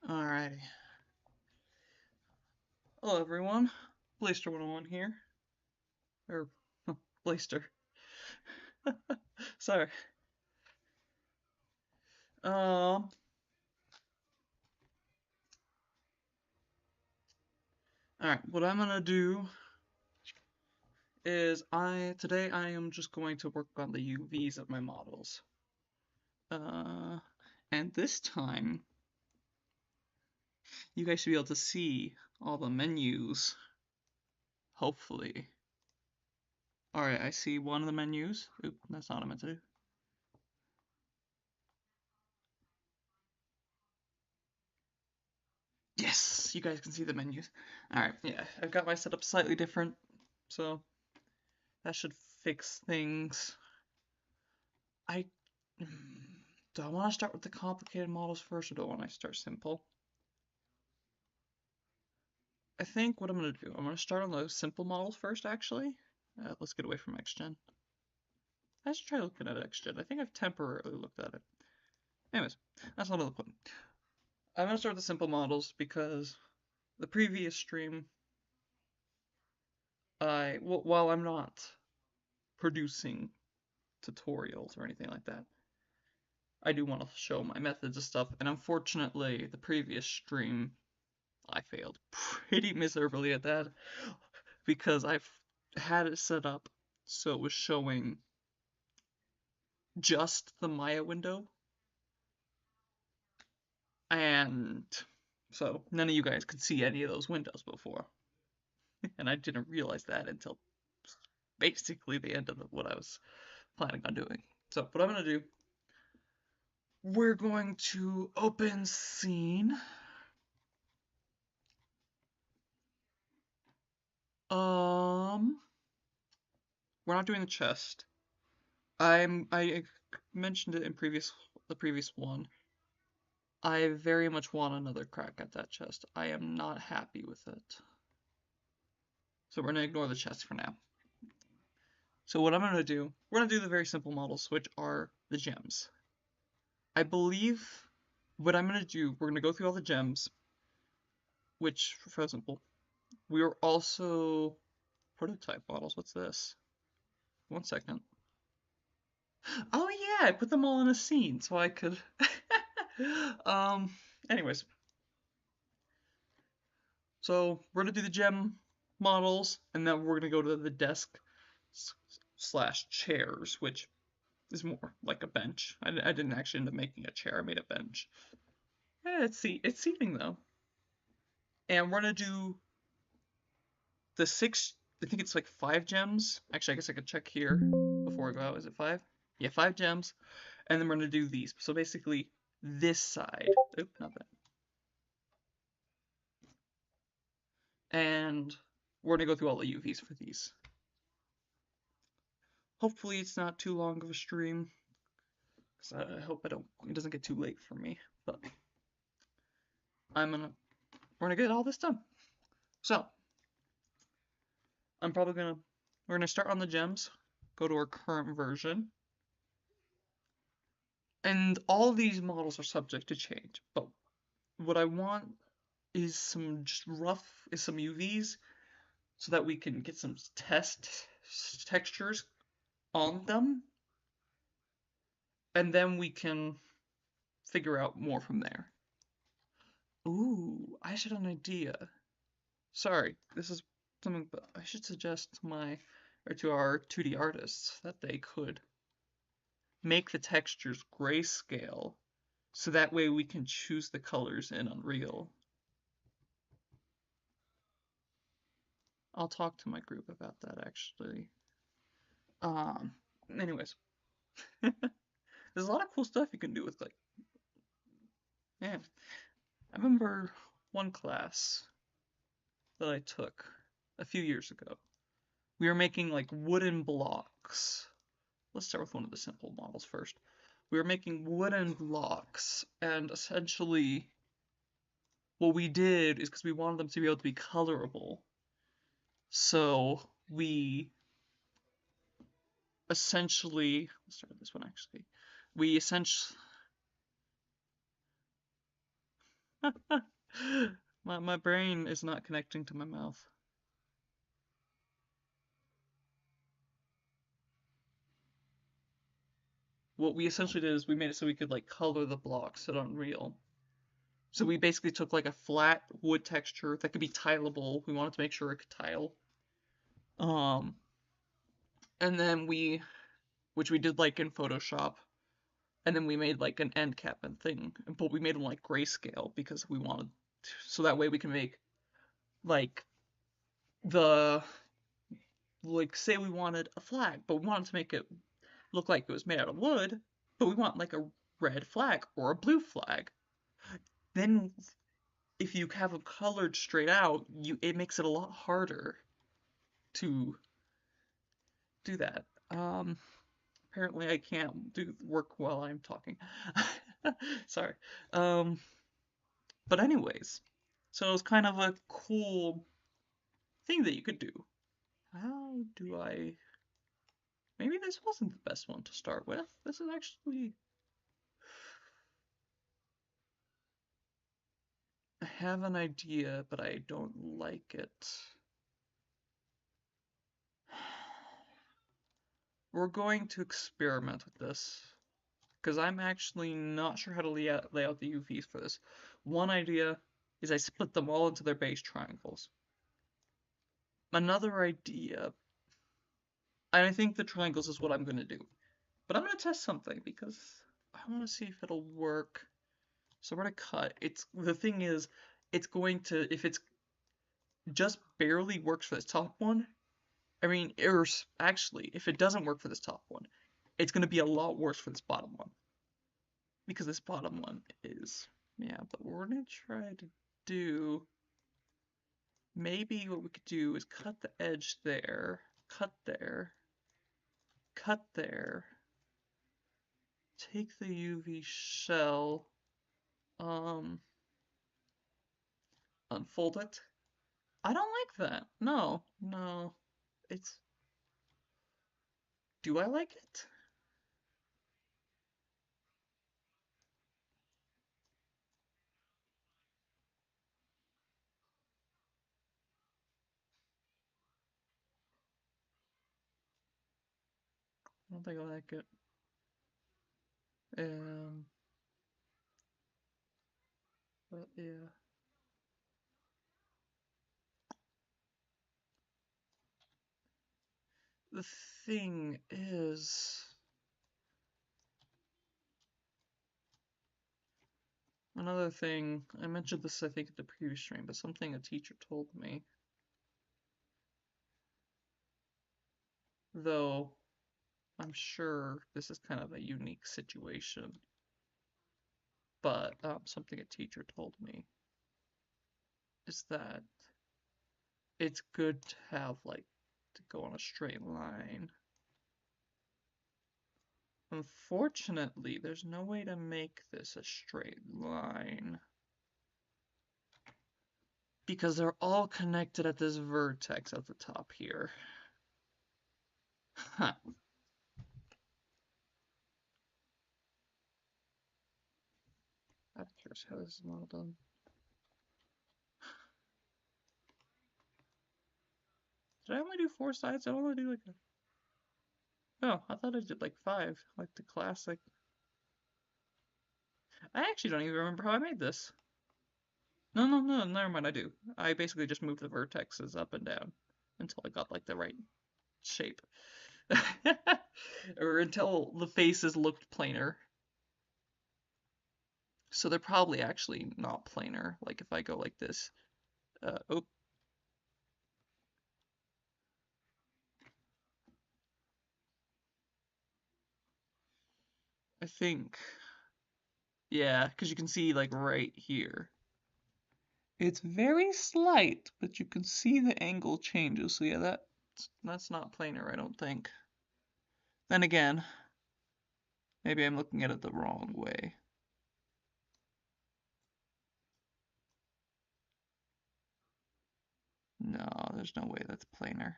Alrighty. Hello everyone. Blaster 101 here. Or Blaster. Sorry. Um Alright, what I'm gonna do is today I am just going to work on the UVs of my models. Uh and this time you guys should be able to see all the menus. Hopefully. Alright, I see one of the menus. Oop, that's not what I meant to do. Yes, you guys can see the menus. Alright, yeah, I've got my setup slightly different, so that should fix things. I do I want to start with the complicated models first, or do I want to start simple? I think what I'm going to do, I'm going to start on the simple models first, actually. Let's get away from XGen. I should try looking at XGen. I think I've temporarily looked at it. Anyways, that's not the point. I'm going to start with the simple models because the previous stream, while I'm not producing tutorials or anything like that, I do want to show my methods of stuff, and unfortunately, the previous stream I failed pretty miserably at that because I've had it set up so it was showing just the Maya window, and so none of you guys could see any of those windows before, and I didn't realize that until basically the end of what I was planning on doing. So what I'm gonna do, we're going to open scene. Um, we're not doing the chest. I mentioned it in the previous one. I very much want another crack at that chest. I am not happy with it. So we're gonna ignore the chest for now. So what I'm gonna do, we're gonna do the very simple models, which are the gems. I believe what I'm gonna do, we're gonna go through all the gems, which for simple. We are also prototype models. What's this? 1 second. Oh yeah, I put them all in a scene so I could. um. Anyways, so we're gonna do the gem models, and then we're gonna go to the desk slash chairs, which is more like a bench. I didn't actually end up making a chair. I made a bench. It's seating though, and we're gonna do the six. I think it's like 5 gems. Actually, I guess I could check here before I go out. Is it 5? Yeah, 5 gems, and then we're gonna do these. So basically, this side. Oop, not that. And we're gonna go through all the UVs for these. Hopefully, it's not too long of a stream. Cause I hope it doesn't get too late for me. But we're gonna get all this done. So we're gonna start on the gems, go to our current version, and all these models are subject to change. But what I want is some UVs so that we can get some test textures on them, and then we can figure out more from there. Ooh, I should have an idea. Sorry, this is something, but I should suggest to our 2D artists that they could make the textures grayscale so that way we can choose the colors in Unreal. I'll talk to my group about that actually. Um, anyways, there's a lot of cool stuff you can do with like, man, I remember one class that I took a few years ago. We were making like wooden blocks. Let's start with one of the simple models first. We were making wooden blocks, and essentially what we did is because we wanted them to be able to be colorable. So we essentially, let's start with this one actually. We essentially My brain is not connecting to my mouth. What we essentially did is we made it so we could like color the blocks in Unreal. So we basically took like a flat wood texture that could be tileable. We wanted to make sure it could tile. Um, and then which we did like in Photoshop, and then we made like an end cap and thing, but we made them like grayscale because we wanted, so that way we can make like the like say we wanted a flag, but we wanted to make it look like it was made out of wood, but we want like a red flag or a blue flag. Then if you have them colored straight out, it makes it a lot harder to do that. Apparently I can't do work while I'm talking. Sorry. Um, but anyways, so it was kind of a cool thing that you could do. How do I? Maybe this wasn't the best one to start with. This is actually. I have an idea, but I don't like it. We're going to experiment with this because I'm actually not sure how to lay out the UVs for this. One idea is I split them all into their base triangles. Another idea, and I think the triangles is what I'm going to do. But I'm going to test something because I want to see if it'll work. So we're going to cut. The thing is, it's going to, if it's just barely works for this top one, I mean, actually, if it doesn't work for this top one, it's going to be a lot worse for this bottom one. Because this bottom one is, yeah, but what we're going to try to do, maybe what we could do is cut the edge there, cut there, cut there, take the UV shell, um, unfold it. I don't like that. No, no. It's, do I like it? I don't think I like it. Um, but yeah. The thing is, another thing, I mentioned this I think at the previous stream, but something a teacher told me, though I'm sure this is kind of a unique situation, but something a teacher told me is that it's good to have like to go on a straight line. Unfortunately, there's no way to make this a straight line because they're all connected at this vertex at the top here. Huh. I'm curious how this is all done. Did I only do 4 sides? I only do like a... Oh, I thought I did like 5, like the classic. I actually don't even remember how I made this. No, no, no, never mind, I do. I basically just moved the vertexes up and down until I got like the right shape. Or until the faces looked planar. So they're probably actually not planar. Like if I go like this, oh, I think, yeah, because you can see like right here. It's very slight, but you can see the angle changes. So yeah, that's not planar, I don't think. Then again, maybe I'm looking at it the wrong way. No, there's no way that's planar.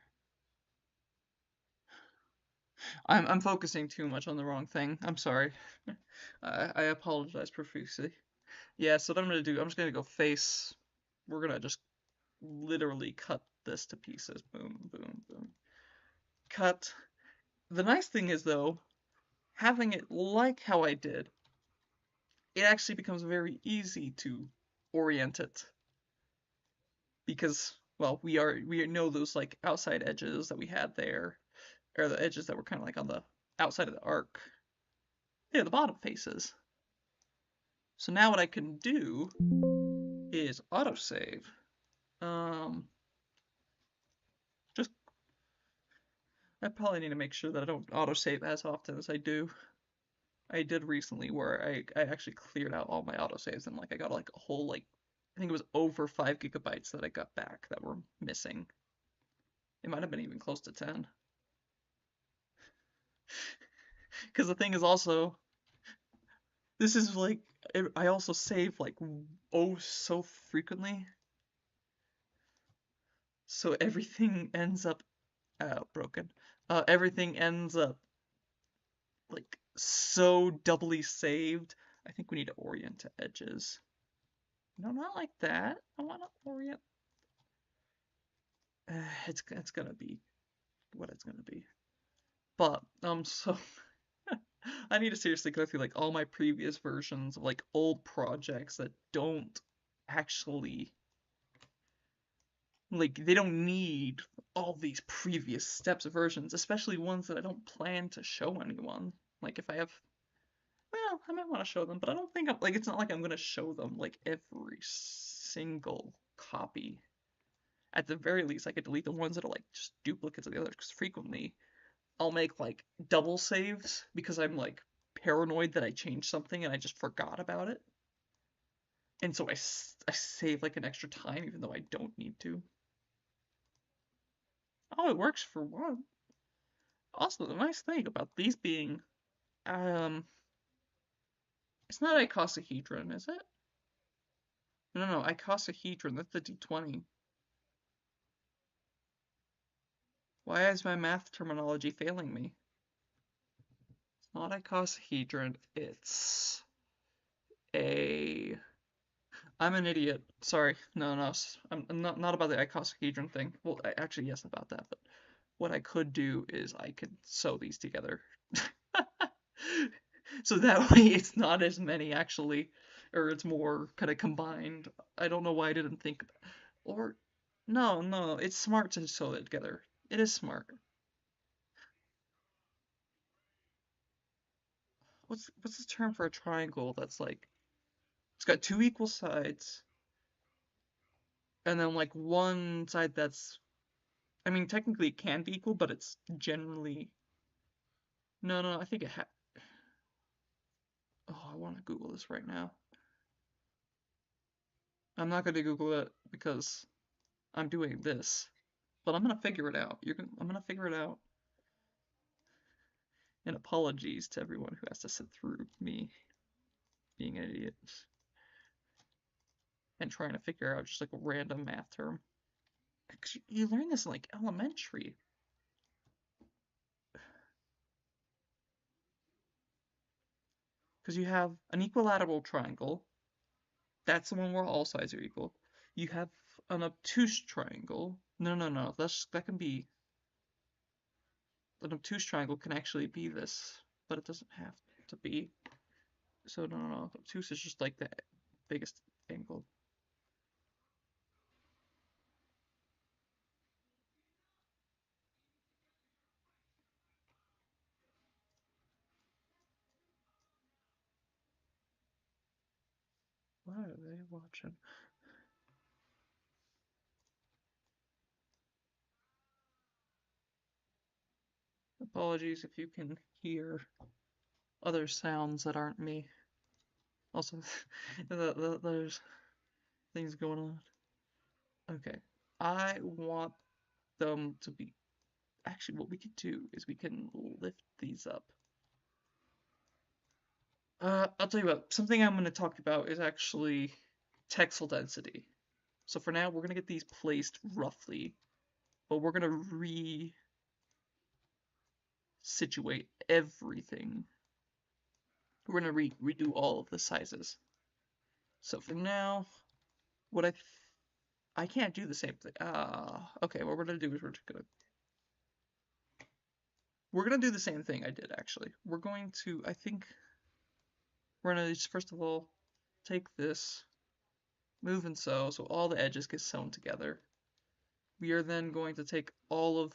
I'm focusing too much on the wrong thing. I'm sorry. I apologize profusely. Yeah, so what I'm gonna do, I'm just gonna go face. We're gonna just literally cut this to pieces. Boom, boom, boom. Cut. The nice thing is though, having it like how I did, it actually becomes very easy to orient it because, well, we know those like outside edges that we had there, or the edges that were kind of like on the outside of the arc. Yeah, the bottom faces. So now what I can do is autosave. Um, just I probably need to make sure that I don't autosave as often as I do. I did recently where I actually cleared out all my autosaves and like I got like a whole like I think it was over 5 GB that I got back that were missing. It might have been even close to 10. Because the thing is also this is like I also save like oh so frequently, so everything ends up broken. Everything ends up like so doubly saved. I think we need to orient to edges. No, not like that. I want to orient. It's gonna be what it's gonna be. But so I need to seriously go through like all my previous versions of like old projects that don't actually like they don't need all these previous steps versions, especially ones that I don't plan to show anyone. Like if I have, well, I might want to show them, but I don't think I'm like it's not like I'm gonna show them like every single copy. At the very least, I could delete the ones that are like just duplicates of the others because frequently I'll make like double saves because I'm like paranoid that I changed something and I just forgot about it. And so I save like an extra time even though I don't need to. Oh, it works for one. Also, the nice thing about these being, um, it's not icosahedron, is it? No, no, icosahedron, that's the D20. Why is my math terminology failing me? It's not icosahedron, it's a I'm an idiot. Sorry. No, no. I'm not about the icosahedron thing. Well, actually, yes, about that. But what I could do is I could sew these together. So that way it's not as many actually, or it's more kind of combined. I don't know why I didn't think. Or, no, no, it's smart to sew it together. It is smart. What's the term for a triangle that's like it's got two equal sides and then like one side that's I mean, technically it can be equal, but it's generally no, no. I think it ha. Oh, I want to Google this right now. I'm not gonna Google it because I'm doing this, but I'm gonna figure it out. I'm gonna figure it out. And apologies to everyone who has to sit through me being an idiot and trying to figure out just like a random math term. You learn this in like elementary. Because you have an equilateral triangle. That's the one where all sides are equal. You have an obtuse triangle. No, no, no. That can be an obtuse triangle can actually be this, but it doesn't have to be. So no, no, no. Obtuse is just like the biggest angle. Why are they watching? Apologies if you can hear other sounds that aren't me. Also, there's things going on. Okay. I want them to be. Actually, what we could do is we can lift these up. I'll tell you what, something I'm going to talk about is actually texel density. So for now, we're going to get these placed roughly, but we're going to re-situate everything. We're going to redo all of the sizes. So for now, what I can't do the same thing. Okay, what we're gonna do is we're gonna do the same thing I did actually. We're going to, I think, we're gonna just first of all take this, move and sew, so all the edges get sewn together. We are then going to take all of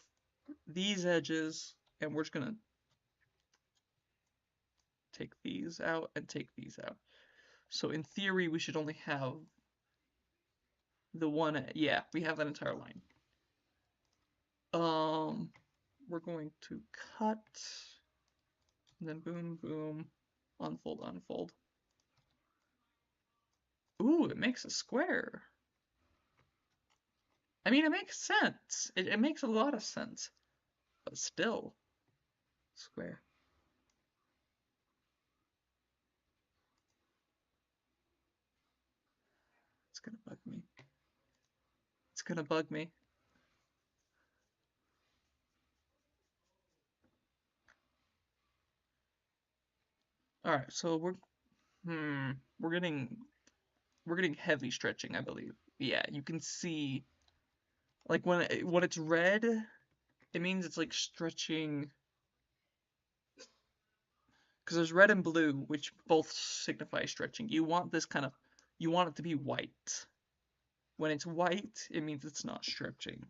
these edges and we're just gonna take these out and take these out. So in theory, we should only have the one, yeah, we have that entire line. We're going to cut, and then boom, boom, unfold, unfold. Ooh, it makes a square. I mean, it makes sense. It makes a lot of sense, but still, square. It's gonna bug me. It's gonna bug me. All right, so we're getting heavy stretching, I believe. Yeah, you can see like when it's red, it means it's like stretching because there's red and blue, which both signify stretching. You want it to be white. When it's white, it means it's not stretching.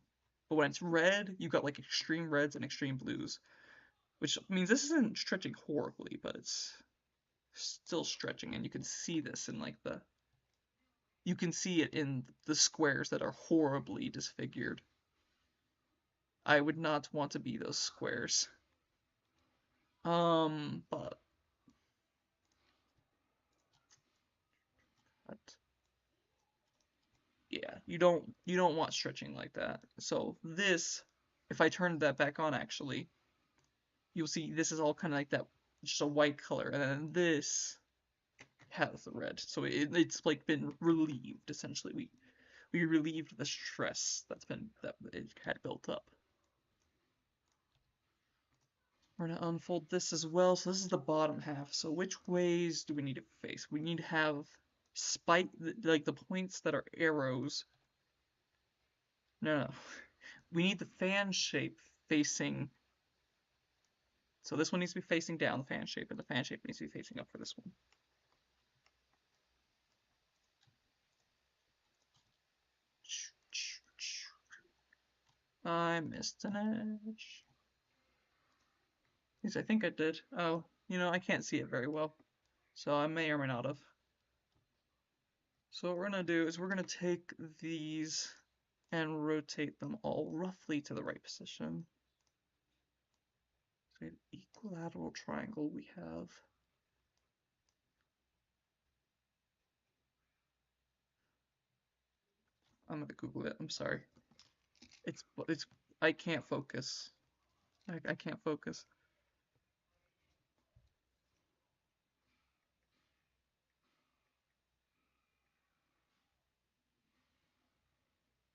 But when it's red, you got like extreme reds and extreme blues, which means this isn't stretching horribly, but it's still stretching, and you can see this in you can see it in the squares that are horribly disfigured. I would not want to be those squares. But yeah, you don't want stretching like that. So this, if I turned that back on actually, you'll see this is all kind of like that, just a white color, and then this has the red. So it's like been relieved essentially. We relieved the stress that it had built up. We're gonna unfold this as well. So this is the bottom half. So which ways do we need to face? We need to have spike, like the points that are arrows. No. We need the fan shape facing. So this one needs to be facing down, the fan shape, and the fan shape needs to be facing up for this one. I missed an edge. At least I think I did. Oh, I can't see it very well. So I may or may not have. So what we're going to do is we're going to take these and rotate them all roughly to the right position. So we have equilateral triangle we have. I'm going to Google it. I'm sorry. It's I can't focus. I can't focus.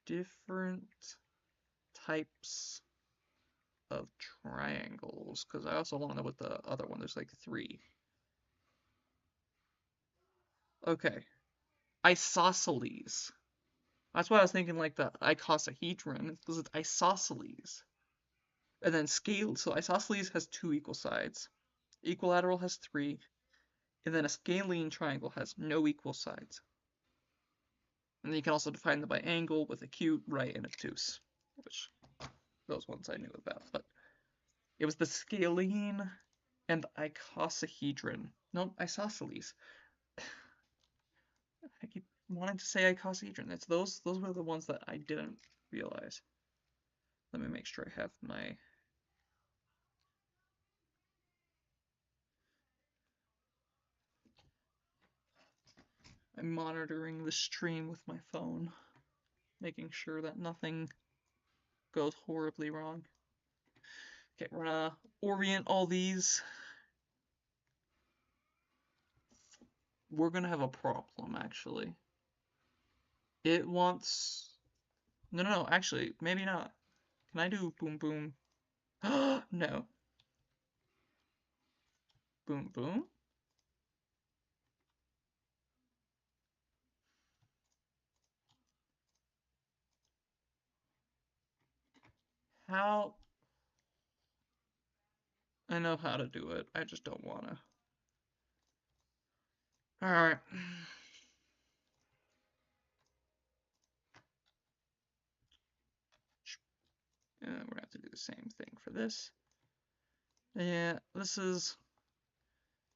Different types of triangles, because I also want to know what the other one, there's like 3. Okay. Isosceles. That's why I was thinking like the icosahedron, because it's isosceles. And then scale, so isosceles has 2 equal sides. Equilateral has 3. And then a scalene triangle has no equal sides. And then you can also define them by angle with acute, right, and obtuse, which those ones I knew about. But it was the scalene and icosahedron. No, isosceles. I keep wanting to say icosahedron. It's those were the ones that I didn't realize. Let me make sure I have I'm monitoring the stream with my phone, making sure that nothing goes horribly wrong. Okay, we're gonna orient all these. We're gonna have a problem, actually. It wants... No, actually, maybe not. Can I do boom, boom? No. Boom, boom? How? I know how to do it. I just don't wanna. Alright. We're gonna have to do the same thing for this. Yeah, this is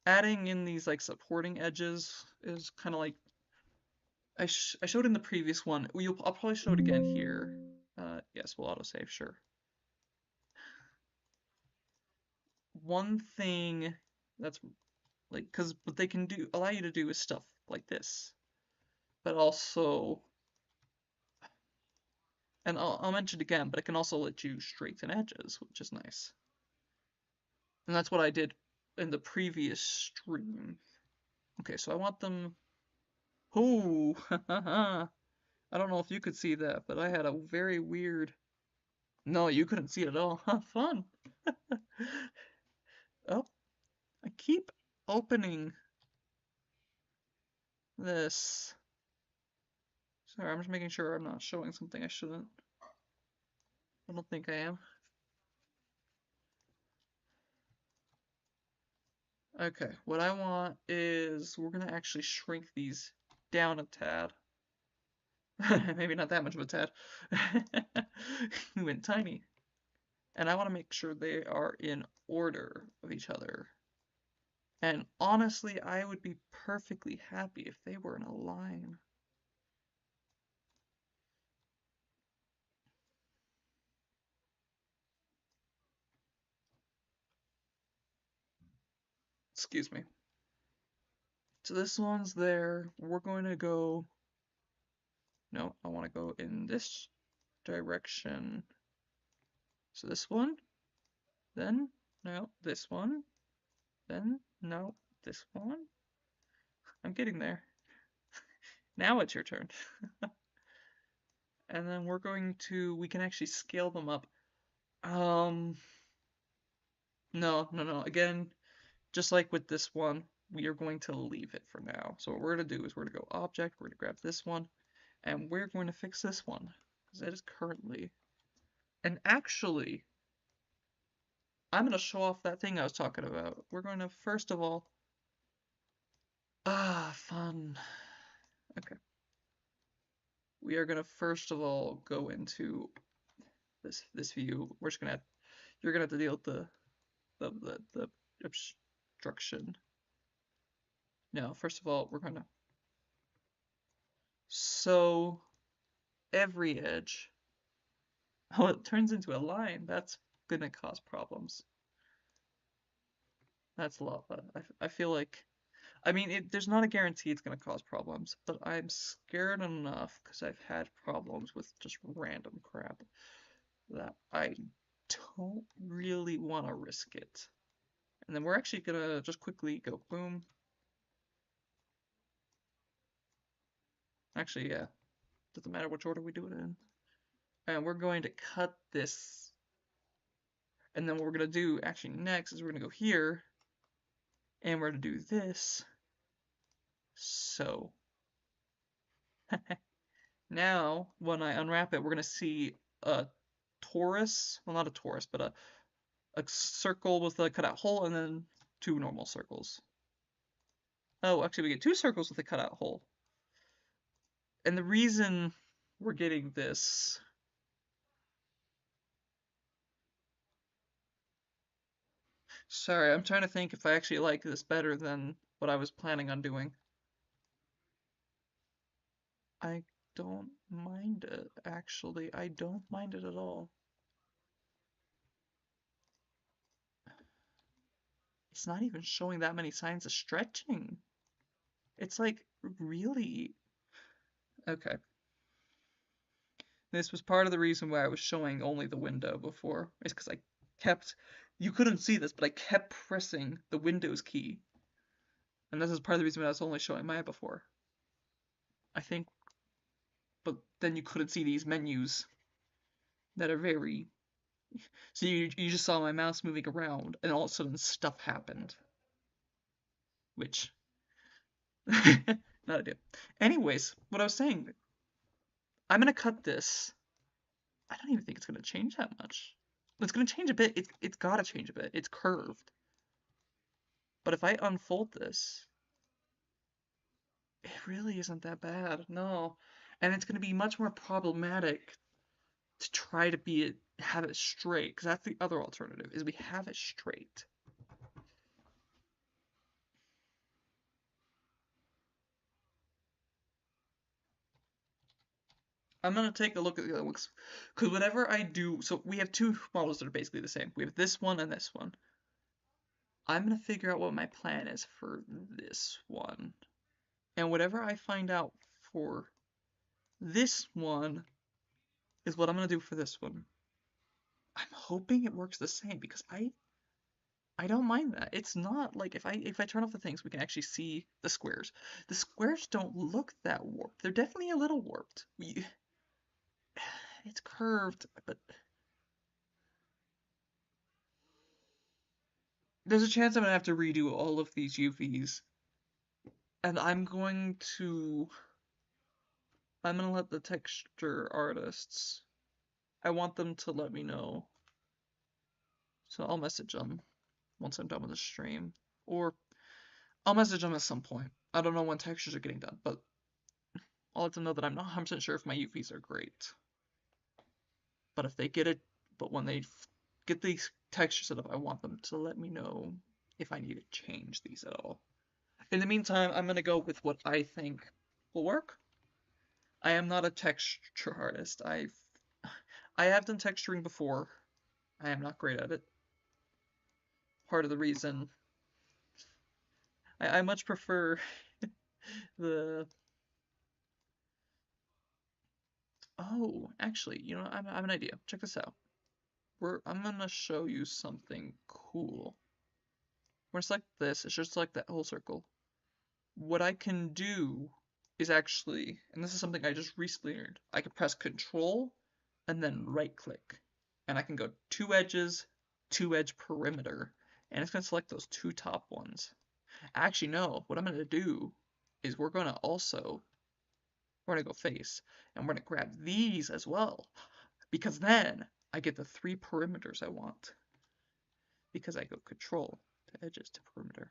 adding in these like supporting edges is kind of like I showed in the previous one. I'll probably show it again here. Yes, we'll autosave, sure. One thing that's like, because what they can do allow you to do is stuff like this, but also, and I'll mention it again, but it can also let you straighten edges, which is nice. And that's what I did in the previous stream. Okay, so I want them. Oh, I don't know if you could see that, but I had a very weird. No, you couldn't see it at all. Fun. Oh, I keep opening this. Sorry, I'm just making sure I'm not showing something I shouldn't. I don't think I am. Okay, what I want is we're gonna actually shrink these down a tad. Maybe not that much of a tad. We went tiny. And I want to make sure they are in order of each other. And honestly, I would be perfectly happy if they were in a line. Excuse me. So this one's there. We're going to go. No, I want to go in this direction. So this one, then, no, this one, then, no, this one. I'm getting there. Now it's your turn. And then we can actually scale them up. No. Again, just like with this one, we are going to leave it for now. So what we're going to do is we're going to go object, we're going to grab this one, and we're going to fix this one, because it is currently. And actually, I'm going to show off that thing I was talking about. We're going to, first of all, fun. Okay. We are going to, first of all, go into this view. We're just going to, you're going to have to deal with the obstruction. No, first of all, we're going to, so every edge. Oh, it turns into a line. That's gonna cause problems. That's a lot. I feel like, I mean, there's not a guarantee it's gonna cause problems, but I'm scared enough because I've had problems with just random crap that I don't really want to risk it. And then we're actually gonna just quickly go boom. Actually, yeah, doesn't matter which order we do it in. And we're going to cut this. And then what we're going to do actually next is we're going to go here and we're going to do this. So now when I unwrap it, we're going to see a torus. Well, not a torus, but a circle with a cutout hole and then two normal circles. Oh, actually, we get two circles with a cutout hole. And the reason we're getting this. Sorry, I'm trying to think if I actually like this better than what I was planning on doing. I don't mind it, actually. I don't mind it at all. It's not even showing that many signs of stretching. It's like, really? Okay. This was part of the reason why I was showing only the window before. It's because I kept, you couldn't see this, but I kept pressing the Windows key. And this is part of the reason why I was only showing Maya before. I think, but then you couldn't see these menus that are very, so you just saw my mouse moving around and all of a sudden stuff happened. Which, not ideal. Anyways, what I was saying, I'm gonna cut this. I don't even think it's gonna change that much. It's gonna change a bit. It's gotta change a bit. It's curved. But if I unfold this, it really isn't that bad. No. And it's gonna be much more problematic to try to have it straight, because that's the other alternative, is we have it straight. I'm gonna take a look at the other ones, because whenever I do, so we have two models that are basically the same. We have this one and this one. I'm gonna figure out what my plan is for this one, and whatever I find out for this one is what I'm gonna do for this one. I'm hoping it works the same because I don't mind that. It's not like if I turn off the things, we can actually see the squares. The squares don't look that warped. They're definitely a little warped. It's curved, but there's a chance I'm gonna have to redo all of these UVs. And I'm gonna let the texture artists, I want them to let me know. So I'll message them once I'm done with the stream. Or I'll message them at some point. I don't know when textures are getting done, but I'll let them know that I'm not 100% sure if my UVs are great. But if they get it, but when they get these textures set up, I want them to let me know if I need to change these at all. In the meantime, I'm gonna go with what I think will work. I am not a texture artist. I have done texturing before. I am not great at it. Part of the reason I much prefer the actually, I have an idea. Check this out. I'm gonna show you something cool. We're gonna select this. It's just select that whole circle. What I can do is actually, and this is something I just recently learned, I can press Control and then right click. And I can go two edges, two edge perimeter, and it's going to select those two top ones. Actually, no, what I'm going to do is we're going to go face, and we're going to grab these as well, because then I get the three perimeters I want. Because I go Control to edges to perimeter,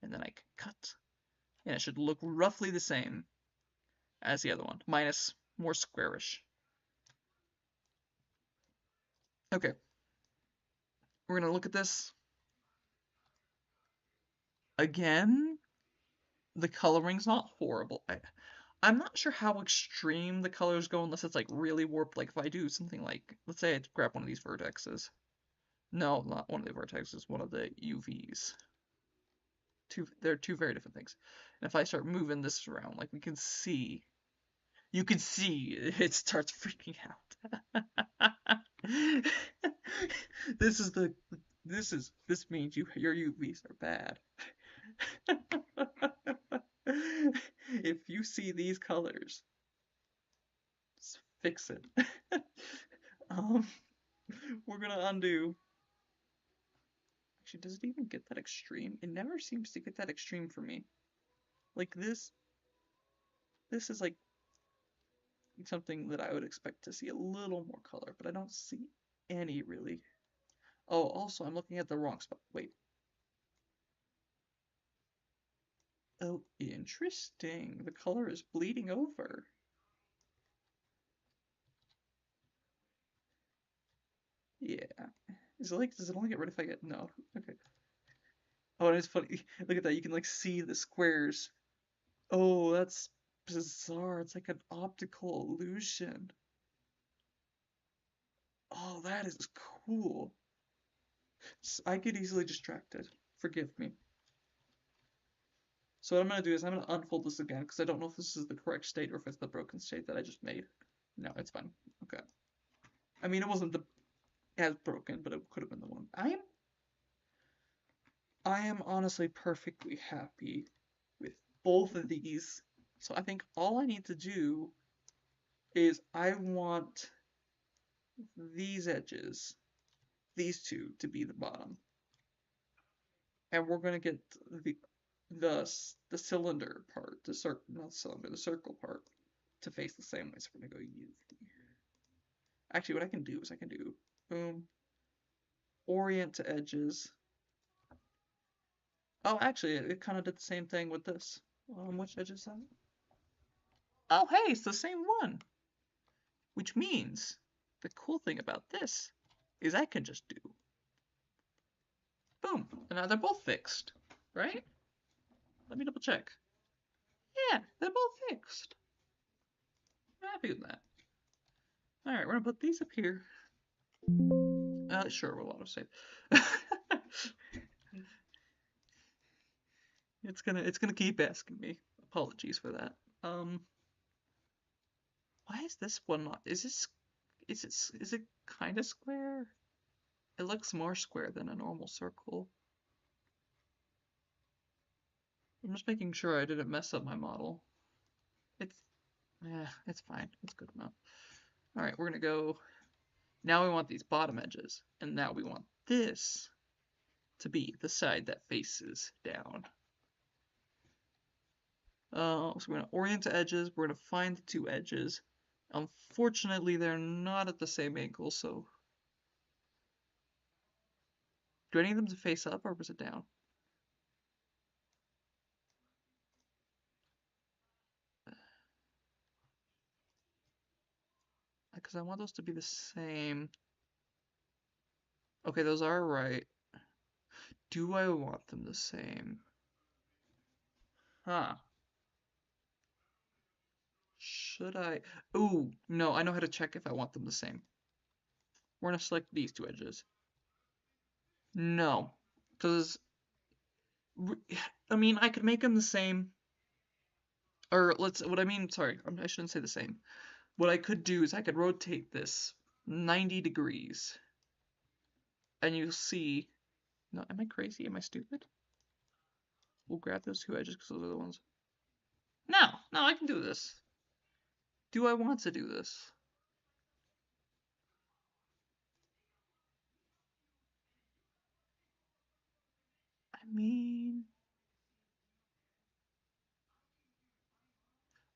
and then I can cut. And it should look roughly the same as the other one, minus more squarish. Okay, we're gonna look at this again. The coloring's not horrible. I'm not sure how extreme the colors go unless it's like really warped. Like if I do something like, let's say I grab one of these vertexes. No, not one of the vertexes, one of the UVs. They're two very different things. And if I start moving this around, like you can see it starts freaking out. This means your UVs are bad. If you see these colors, just fix it. um, we're gonna undo. Actually, does it even get that extreme? It never seems to get that extreme for me. Like this is like something that I would expect to see a little more color, but I don't see any really. Oh, also, I'm looking at the wrong spot. Wait. Oh, interesting. The color is bleeding over. Yeah. Does it only get red if I get, no. Okay. Oh, and it's funny. Look at that. You can like see the squares. Oh, that's bizarre. It's like an optical illusion. Oh, that is cool. I get easily distracted. Forgive me. So what I'm going to do is I'm going to unfold this again because I don't know if this is the correct state or if it's the broken state that I just made. No, it's fine. Okay. I mean, it wasn't as broken, but it could have been the one. I am honestly perfectly happy with both of these. So I think all I need to do is I want these edges, these two, to be the bottom. And we're going to get the cylinder part, not cylinder, the circle part, to face the same way. So we're going to go UV. Actually, what I can do is I can do boom, orient to edges. Oh, actually, it kind of did the same thing with this. Which edge is that? Oh, hey, it's the same one. Which means the cool thing about this is I can just do boom, and now they're both fixed, right? Let me double check. Yeah, they're both fixed. I'm happy with that. All right, we're gonna put these up here. Sure, we'll autosave. It's gonna keep asking me. Apologies for that. Why is this one not? Is it kind of square? It looks more square than a normal circle. I'm just making sure I didn't mess up my model. It's fine. It's good enough. All right, we're gonna go. Now we want these bottom edges, and now we want this to be the side that faces down. So we're gonna orient the edges. We're gonna find the two edges. Unfortunately, they're not at the same angle, so do any of them to face up or was it down? Because I want those to be the same. Okay, those are right. Do I want them the same? Huh. Should I? Ooh, no, I know how to check if I want them the same. We're gonna select these two edges. No, because I mean I could make them the same, or what I mean, sorry, I shouldn't say the same. What I could do is I could rotate this 90 degrees, and you'll see. No, am I crazy? Am I stupid? We'll grab those two edges because those are the ones. No, no, I can do this. Do I want to do this? I mean,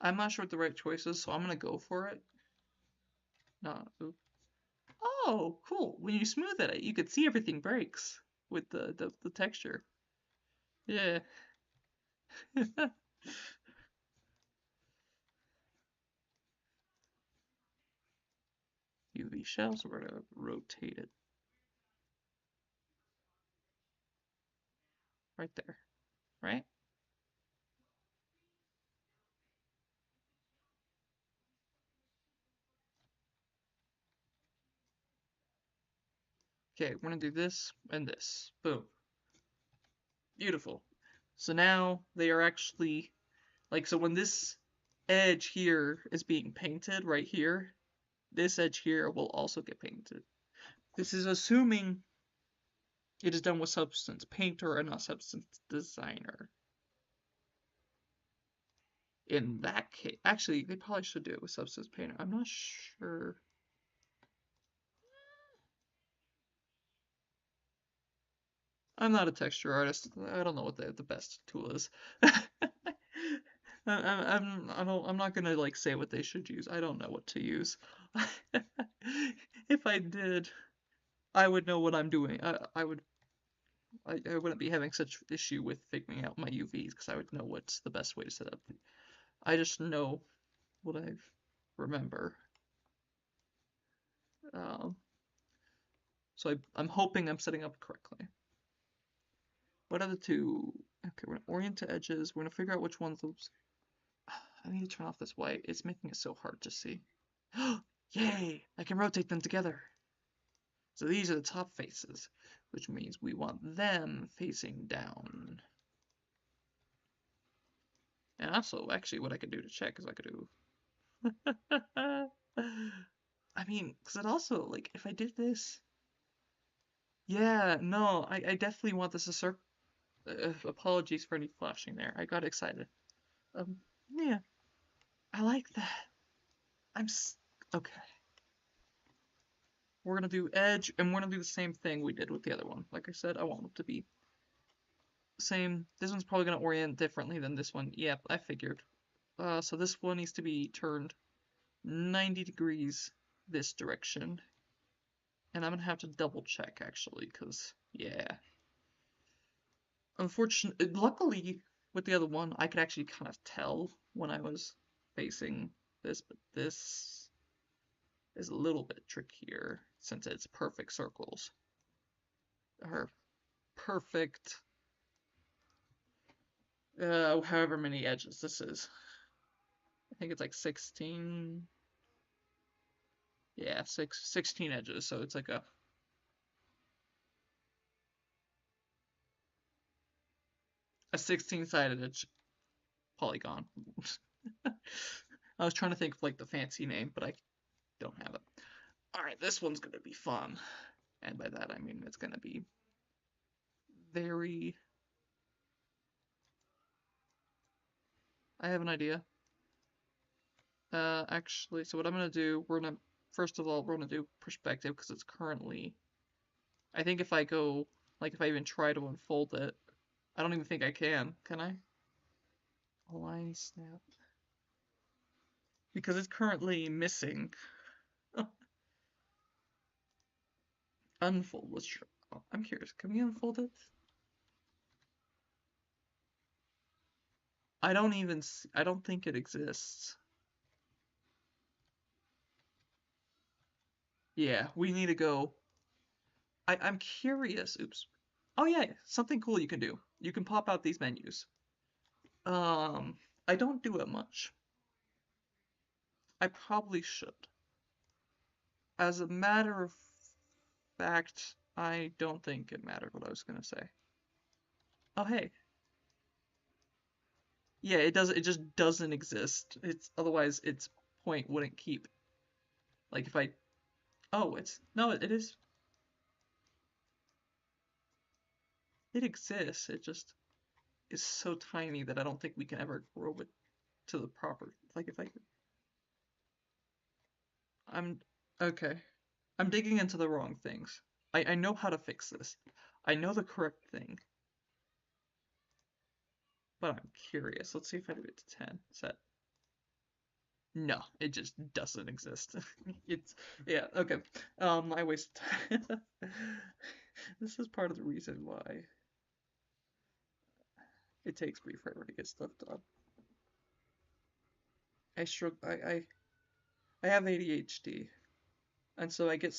I'm not sure what the right choice is, so I'm gonna go for it. No, oop. Oh, cool. When you smooth it, you could see everything breaks with the texture. Yeah. UV shell, so we're gonna rotate it right there, right? Okay, we're gonna do this and this. Boom. Beautiful. So now they are actually, like, so when this edge here is being painted right here, this edge here will also get painted. This is assuming it is done with Substance Painter and not Substance Designer. In that case, actually, they probably should do it with Substance Painter. I'm not sure. I'm not a texture artist. I don't know what the best tool is. I'm not gonna like say what they should use. I don't know what to use. If I did, I would know what I'm doing. I wouldn't be having such issue with figuring out my UVs because I would know what's the best way to set up. I just know what I remember. Um, so I'm hoping I'm setting up correctly. What are the two? Okay, we're gonna orient to edges. We're gonna figure out which ones those. I need to turn off this white. It's making it so hard to see. Yay! I can rotate them together. So these are the top faces, which means we want them facing down. And also, actually, what I could do to check is I could do. I mean, because it also, like, if I did this. Yeah, no, I definitely want this to circle. Apologies for any flashing there. I got excited. Um, yeah, I like that. Okay. We're gonna do edge, and we're gonna do the same thing we did with the other one. Like I said, I want them to be same. This one's probably gonna orient differently than this one. Yep, I figured. So this one needs to be turned 90 degrees this direction. And I'm gonna have to double check actually, because yeah. Unfortunately, luckily with the other one, I could actually kind of tell when I was facing this, but this is a little bit trickier since it's perfect circles. Or perfect, however many edges this is. I think it's like 16, yeah, 16 edges, so it's like a 16-sided edge polygon. I was trying to think of like the fancy name, but I don't have it. Alright, this one's gonna be fun. And by that I mean it's gonna be very... I have an idea. Actually, so what I'm gonna do, first of all, we're gonna do perspective because it's currently, I think if I go, like if I even try to unfold it, I don't even think I can I? Align snap. Because it's currently missing. Unfold, let's try. Oh, I'm curious, can we unfold it? I don't even see, I don't think it exists. Yeah, we need to go. I'm curious. Oops. Oh yeah, something cool you can do. You can pop out these menus. Um, I don't do it much. I probably should. As a matter of fact, I don't think it mattered what I was gonna say. Oh hey. Yeah, it does, it just doesn't exist. It's otherwise its point wouldn't keep. Like if I, oh, it's no, it is, it exists. It just is so tiny that I don't think we can ever grow it to the proper, like if I, I'm okay. I'm digging into the wrong things. I know how to fix this. I know the correct thing, but I'm curious. Let's see if I do it to 10. Set. No, it just doesn't exist. It's, yeah, okay. I wasted time. This is part of the reason why it takes me forever to get stuff done. I struggle. I have ADHD, and so I get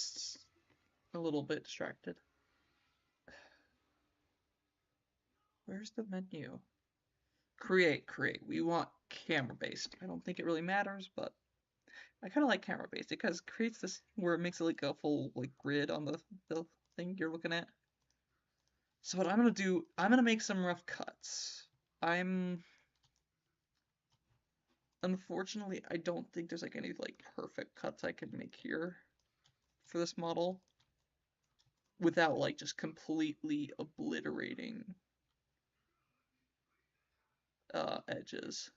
a little bit distracted. Where's the menu? Create. We want camera based. I don't think it really matters, but I kind of like camera based because it creates this where it makes it like a full like grid on the thing you're looking at. So what I'm gonna do, I'm gonna make some rough cuts. I'm Unfortunately, I don't think there's like any like perfect cuts I can make here for this model without like just completely obliterating edges.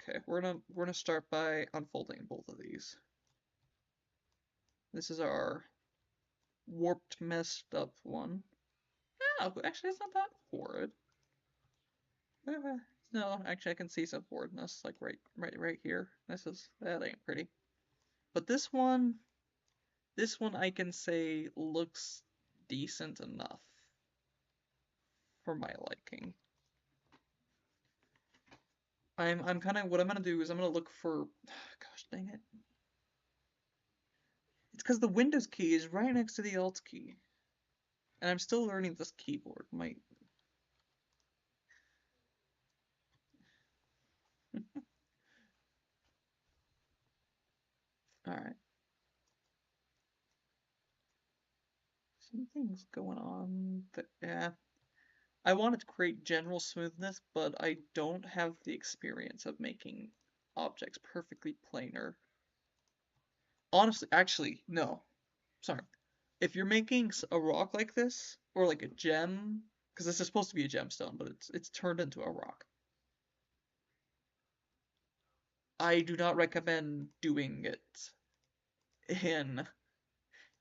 Okay, we're gonna start by unfolding both of these. This is our warped, messed up one. Yeah, actually, it's not that horrid. No, actually, I can see some horridness, like right here. That ain't pretty. But this one I can say looks decent enough for my liking. I'm kind of, what I'm gonna do is I'm gonna look for, gosh dang it. It's because the Windows key is right next to the Alt key, and I'm still learning this keyboard. All right. Something's going on. Yeah. I wanted to create general smoothness, but I don't have the experience of making objects perfectly planar. Honestly, actually, no. Sorry. If you're making a rock like this, or like a gem, because this is supposed to be a gemstone, but it's turned into a rock. I do not recommend doing it in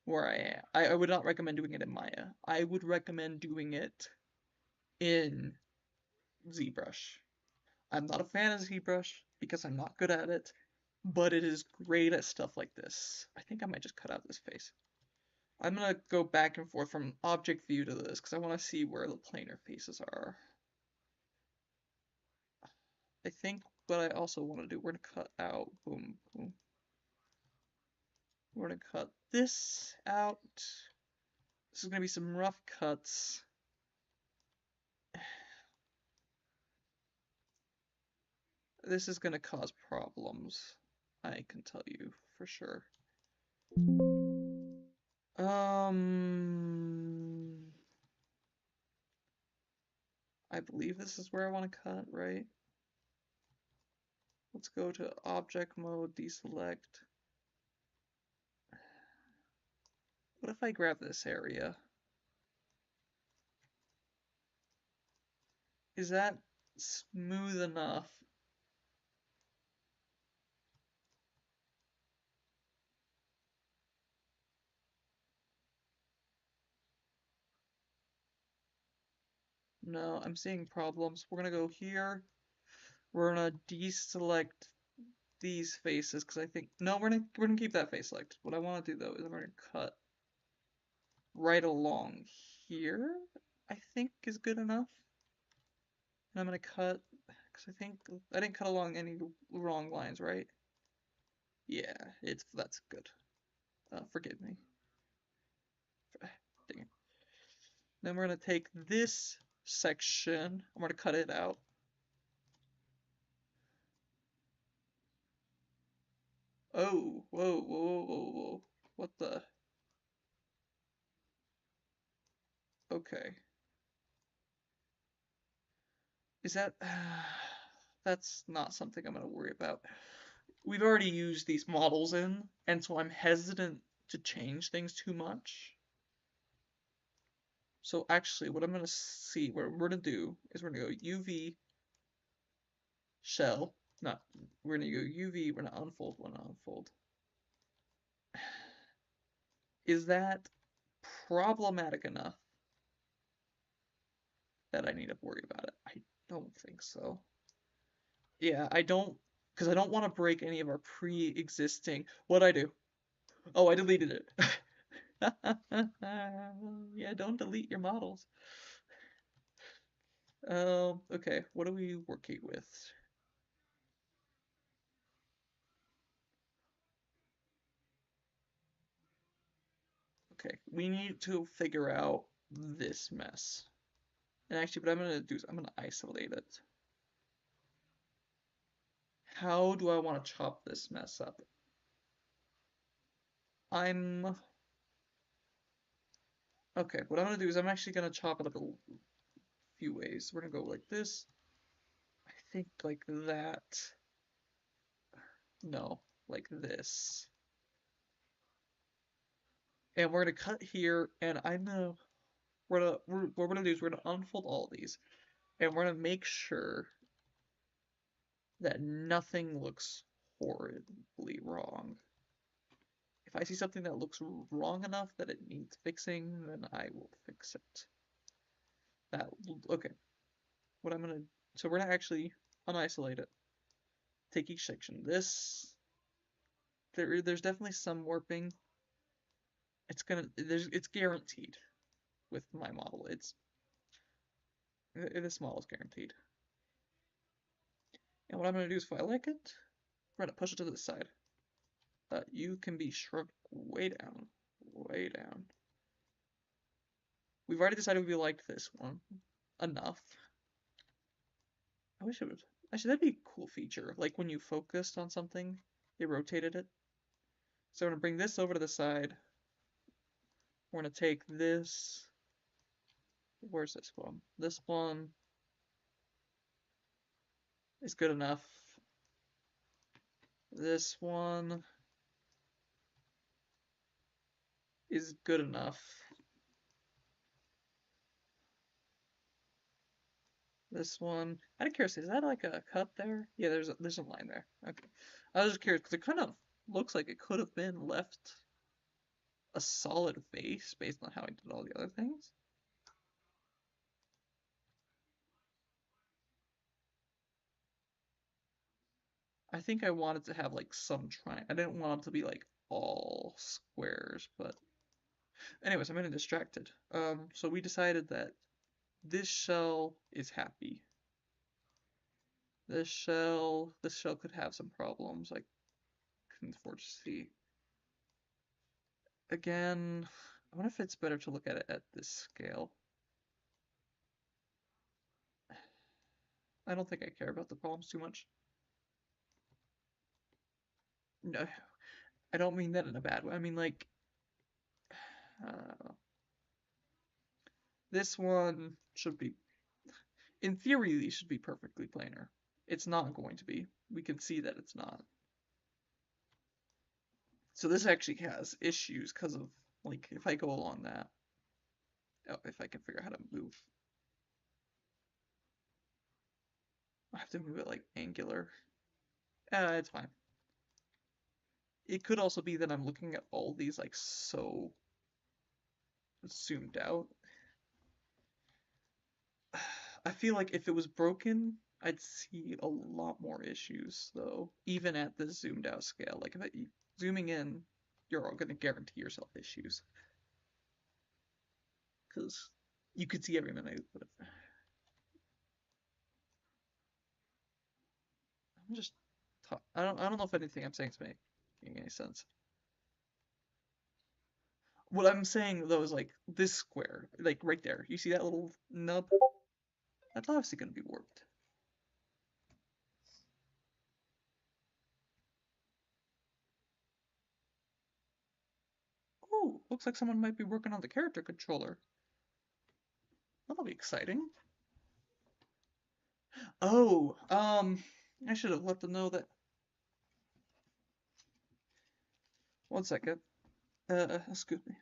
where I am. I would not recommend doing it in Maya. I would recommend doing it in ZBrush. I'm not a fan of ZBrush because I'm not good at it, but it is great at stuff like this. I think I might just cut out this face. I'm gonna go back and forth from object view to this because I want to see where the planar faces are. I think what I also want to do, we're gonna cut out, boom, boom. We're gonna cut this out. This is gonna be some rough cuts. This is gonna cause problems. I can tell you for sure. I believe this is where I want to cut, right? Let's go to object mode, deselect. What if I grab this area? Is that smooth enough? No, I'm seeing problems. We're gonna go here. We're gonna deselect these faces because I think no, we're gonna keep that face selected. What I want to do though is I'm gonna cut right along here. I think is good enough. And I'm gonna cut because I think I didn't cut along any wrong lines, right? Yeah, that's good. Forgive me. Dang it. Then we're gonna take this section. I'm gonna cut it out. Oh, whoa, whoa, whoa, whoa. What the? Okay. Is that... that's not something I'm gonna worry about. We've already used these models in, and so I'm hesitant to change things too much. So actually, what I'm gonna see, what we're gonna do is we're gonna go UV shell. Not, we're gonna go UV, we're gonna unfold, we're gonna unfold. Is that problematic enough that I need to worry about it? I don't think so. Yeah, I don't, because I don't want to break any of our pre-existing. What'd I do? Oh, I deleted it. Yeah, don't delete your models. Okay, what are we working with? Okay, we need to figure out this mess. And actually, what I'm gonna do is I'm gonna isolate it. How do I want to chop this mess up? Okay, what I'm gonna do is I'm actually gonna chop it up a few ways. We're gonna go like this. I think like that. No, like this. And we're gonna cut here, and what we're gonna do is we're gonna unfold all these, and we're gonna make sure that nothing looks horribly wrong. If I see something that looks wrong enough that it needs fixing, then I will fix it. Okay. What I'm gonna, so we're gonna actually unisolate it. Take each section. There's definitely some warping. It's guaranteed with my model. This model is guaranteed. And what I'm gonna do is if I like it, we're gonna push it to the side. You can be shrunk way down, way down. We've already decided we like this one enough. I wish it would. Actually, that'd be a cool feature. Like when you focused on something, it rotated it. So I'm gonna bring this over to the side. We're gonna take this. Where's this one? This one is good enough. This one is good enough. This one, out of curiosity, is that like a cut there? Yeah, there's a line there. Okay, I was just curious because it kind of looks like it could have been left a solid face based on how I did all the other things. I think I wanted to have like some I didn't want them to be like all squares, but anyways, I'm getting distracted. So we decided that this shell is happy. This shell could have some problems. I can foresee. Again, I wonder if it's better to look at it at this scale. I don't think I care about the problems too much. No, I don't mean that in a bad way. I mean like, uh, this one should be, in theory, these should be perfectly planar. It's not going to be. We can see that it's not. So this actually has issues because of, like, if I go along that, oh, if I can figure out how to move. I have to move it like angular. It's fine. It could also be that I'm looking at all these like so zoomed out. I feel like if it was broken, I'd see a lot more issues though, even at this zoomed out scale. Like if I, zooming in, you're going to guarantee yourself issues because you could see every minute. But I'm just, I don't know if anything I'm saying is making any sense. What I'm saying though is like this square, like right there. You see that little nub? That's obviously going to be warped. Oh, looks like someone might be working on the character controller. That'll be exciting. Oh, I should have let them know that. One second. Excuse me.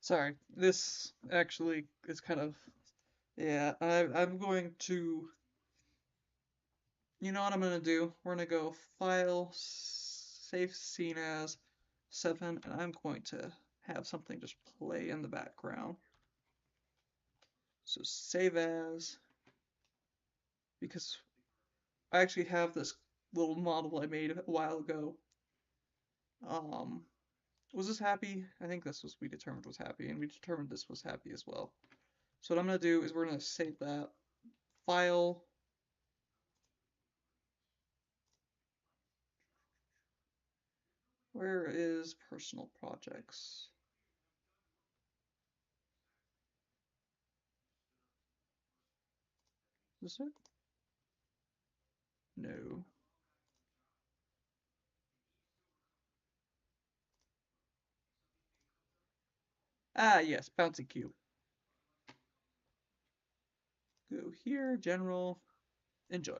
Sorry. This actually is kind of, yeah. I'm going to. You know what I'm gonna do? We're gonna go File, Save Scene as 7, and I'm going to have something just play in the background. So save as, because I actually have this little model I made a while ago. Um, was this happy? I think this was, we determined was happy, and we determined this was happy as well. So what I'm gonna do is we're gonna save that file. Where is personal projects? Is this it? No. Ah, yes, bouncy cube. Go here, general, enjoy.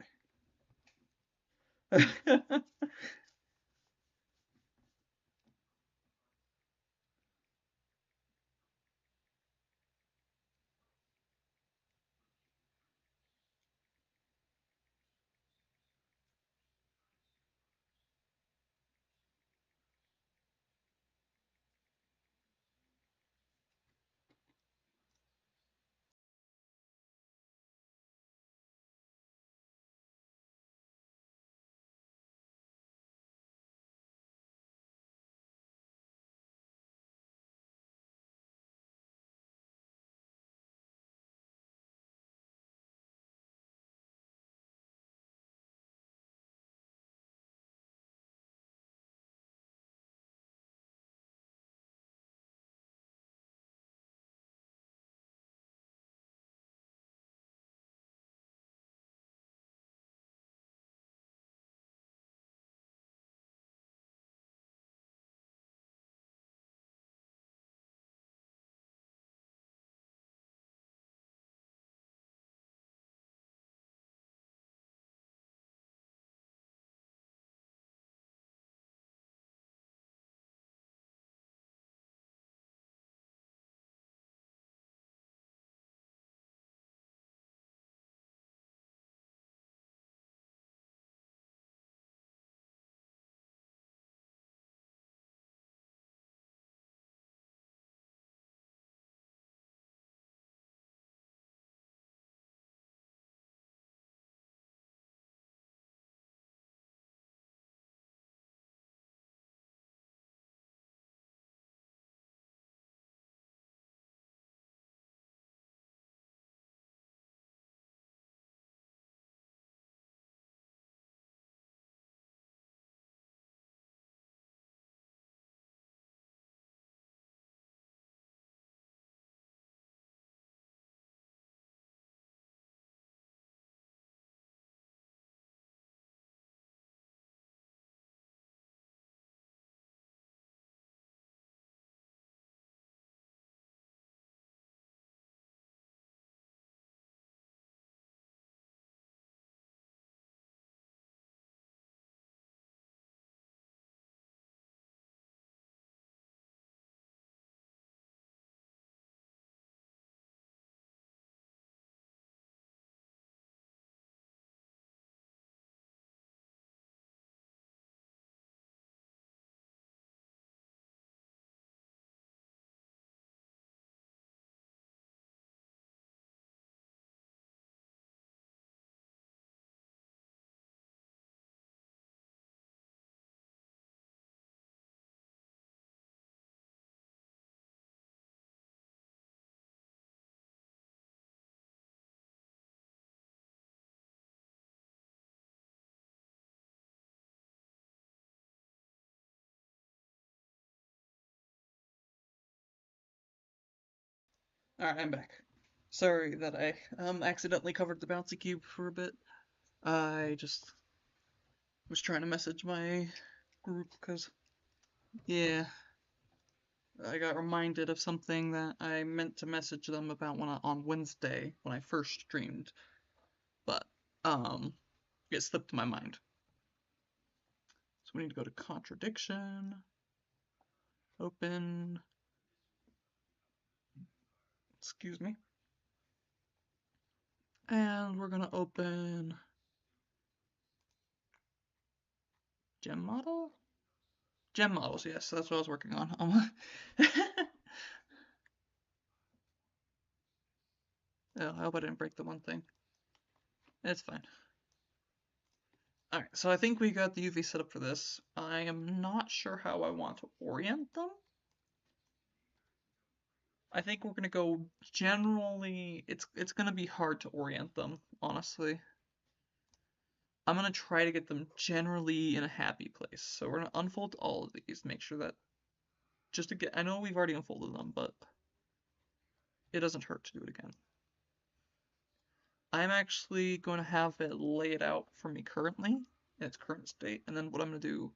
Alright, I'm back. Sorry that I accidentally covered the bouncy cube for a bit. I just was trying to message my group because, yeah, I got reminded of something that I meant to message them about on Wednesday when I first streamed, but um, it slipped my mind. So we need to go to Contradiction, open, excuse me, and we're gonna open gem model? Gem models, yes, that's what I was working on. Oh, I hope I didn't break the one thing. It's fine. Alright, so I think we got the UV set up for this. I am not sure how I want to orient them. I think we're gonna go generally, it's gonna be hard to orient them, honestly. I'm gonna try to get them generally in a happy place. So we're gonna unfold all of these, make sure that, just to get, I know we've already unfolded them, but it doesn't hurt to do it again. I'm actually going to have it lay it out for me currently, in its current state, and then what I'm gonna do,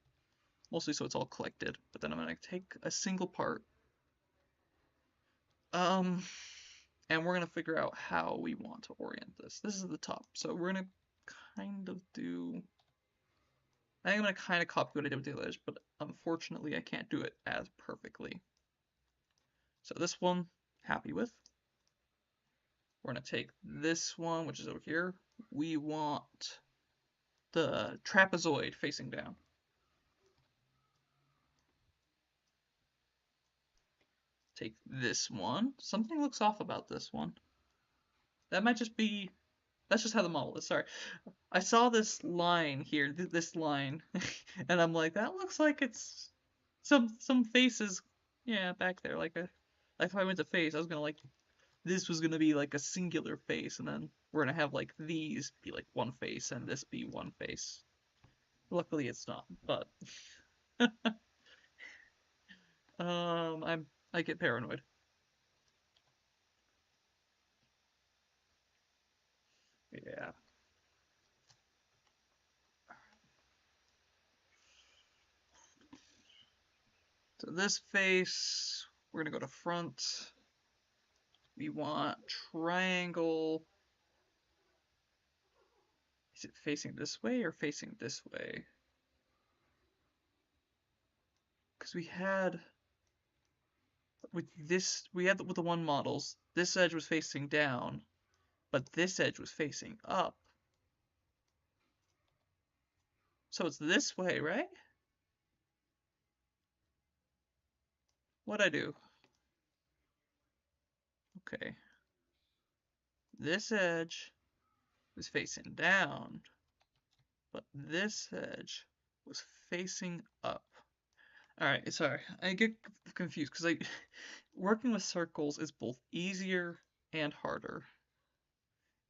mostly so it's all collected, but then I'm gonna take a single part, um, and we're gonna figure out how we want to orient this. This is the top, so we're gonna kind of do, I think I'm gonna kind of copy what I did with the other edge, but unfortunately I can't do it as perfectly. So this one, happy with. We're gonna take this one, which is over here. We want the trapezoid facing down. Take this one. Something looks off about this one. That might just be, that's just how the model is, sorry. I saw this line here, this line, and I'm like, that looks like it's some faces, yeah, back there, like if I went to face, I was gonna like, this was gonna be like a singular face, and then we're gonna have like these be like one face, and this be one face. Luckily it's not, but, I get paranoid. Yeah. So this face, we're gonna go to front. We want triangle. Is it facing this way or facing this way? Because we had with this, we had with the one models, this edge was facing down, but this edge was facing up. So it's this way, right? What'd I do? Okay. This edge was facing down, but this edge was facing up. Alright, sorry. I get confused because working with circles is both easier and harder.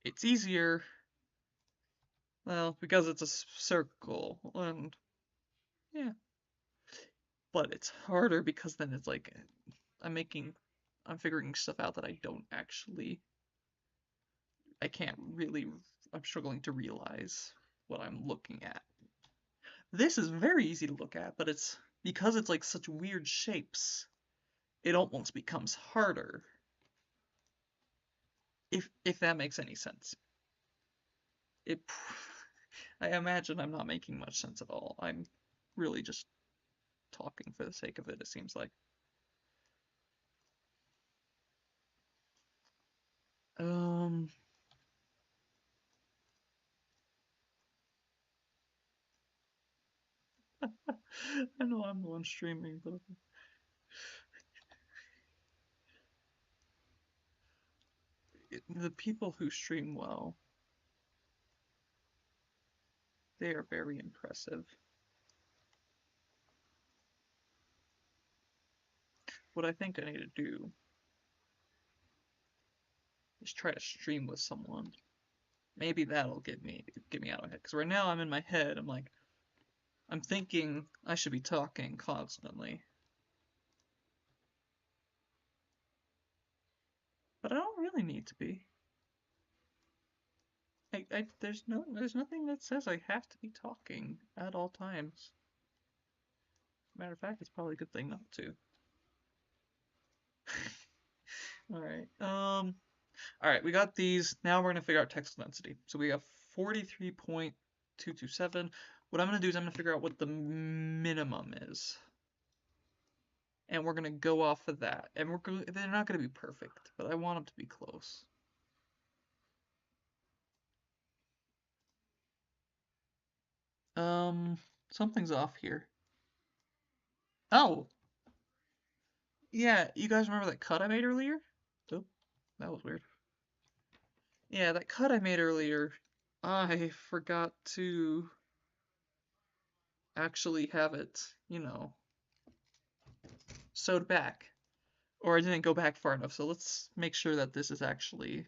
It's easier, well, because it's a circle, and yeah. But it's harder because then it's like I'm making, I'm figuring stuff out that I don't actually, I can't really, I'm struggling to realize what I'm looking at. This is very easy to look at, but it's because it's like such weird shapes, it almost becomes harder. If that makes any sense. It, I imagine I'm not making much sense at all. I'm really just talking for the sake of it, it seems like. Um, I know I'm the one streaming, but the people who stream well, they are very impressive. What I think I need to do is try to stream with someone. Maybe that'll get me out of my head. Because right now I'm in my head. I'm like, I'm thinking I should be talking constantly. really need to be. There's nothing that says I have to be talking at all times. Matter of fact, it's probably a good thing not to. Alright, alright, we got these. Now we're gonna figure out textile density. So we have 43.227. What I'm gonna do is I'm gonna figure out what the minimum is. And we're gonna go off of that. And they're not gonna be perfect, but I want them to be close. Something's off here. Oh! Yeah, you guys remember that cut I made earlier? Oh, that was weird. Yeah, that cut I made earlier, I forgot to actually have it, sewed back. Or I didn't go back far enough, so let's make sure that this is actually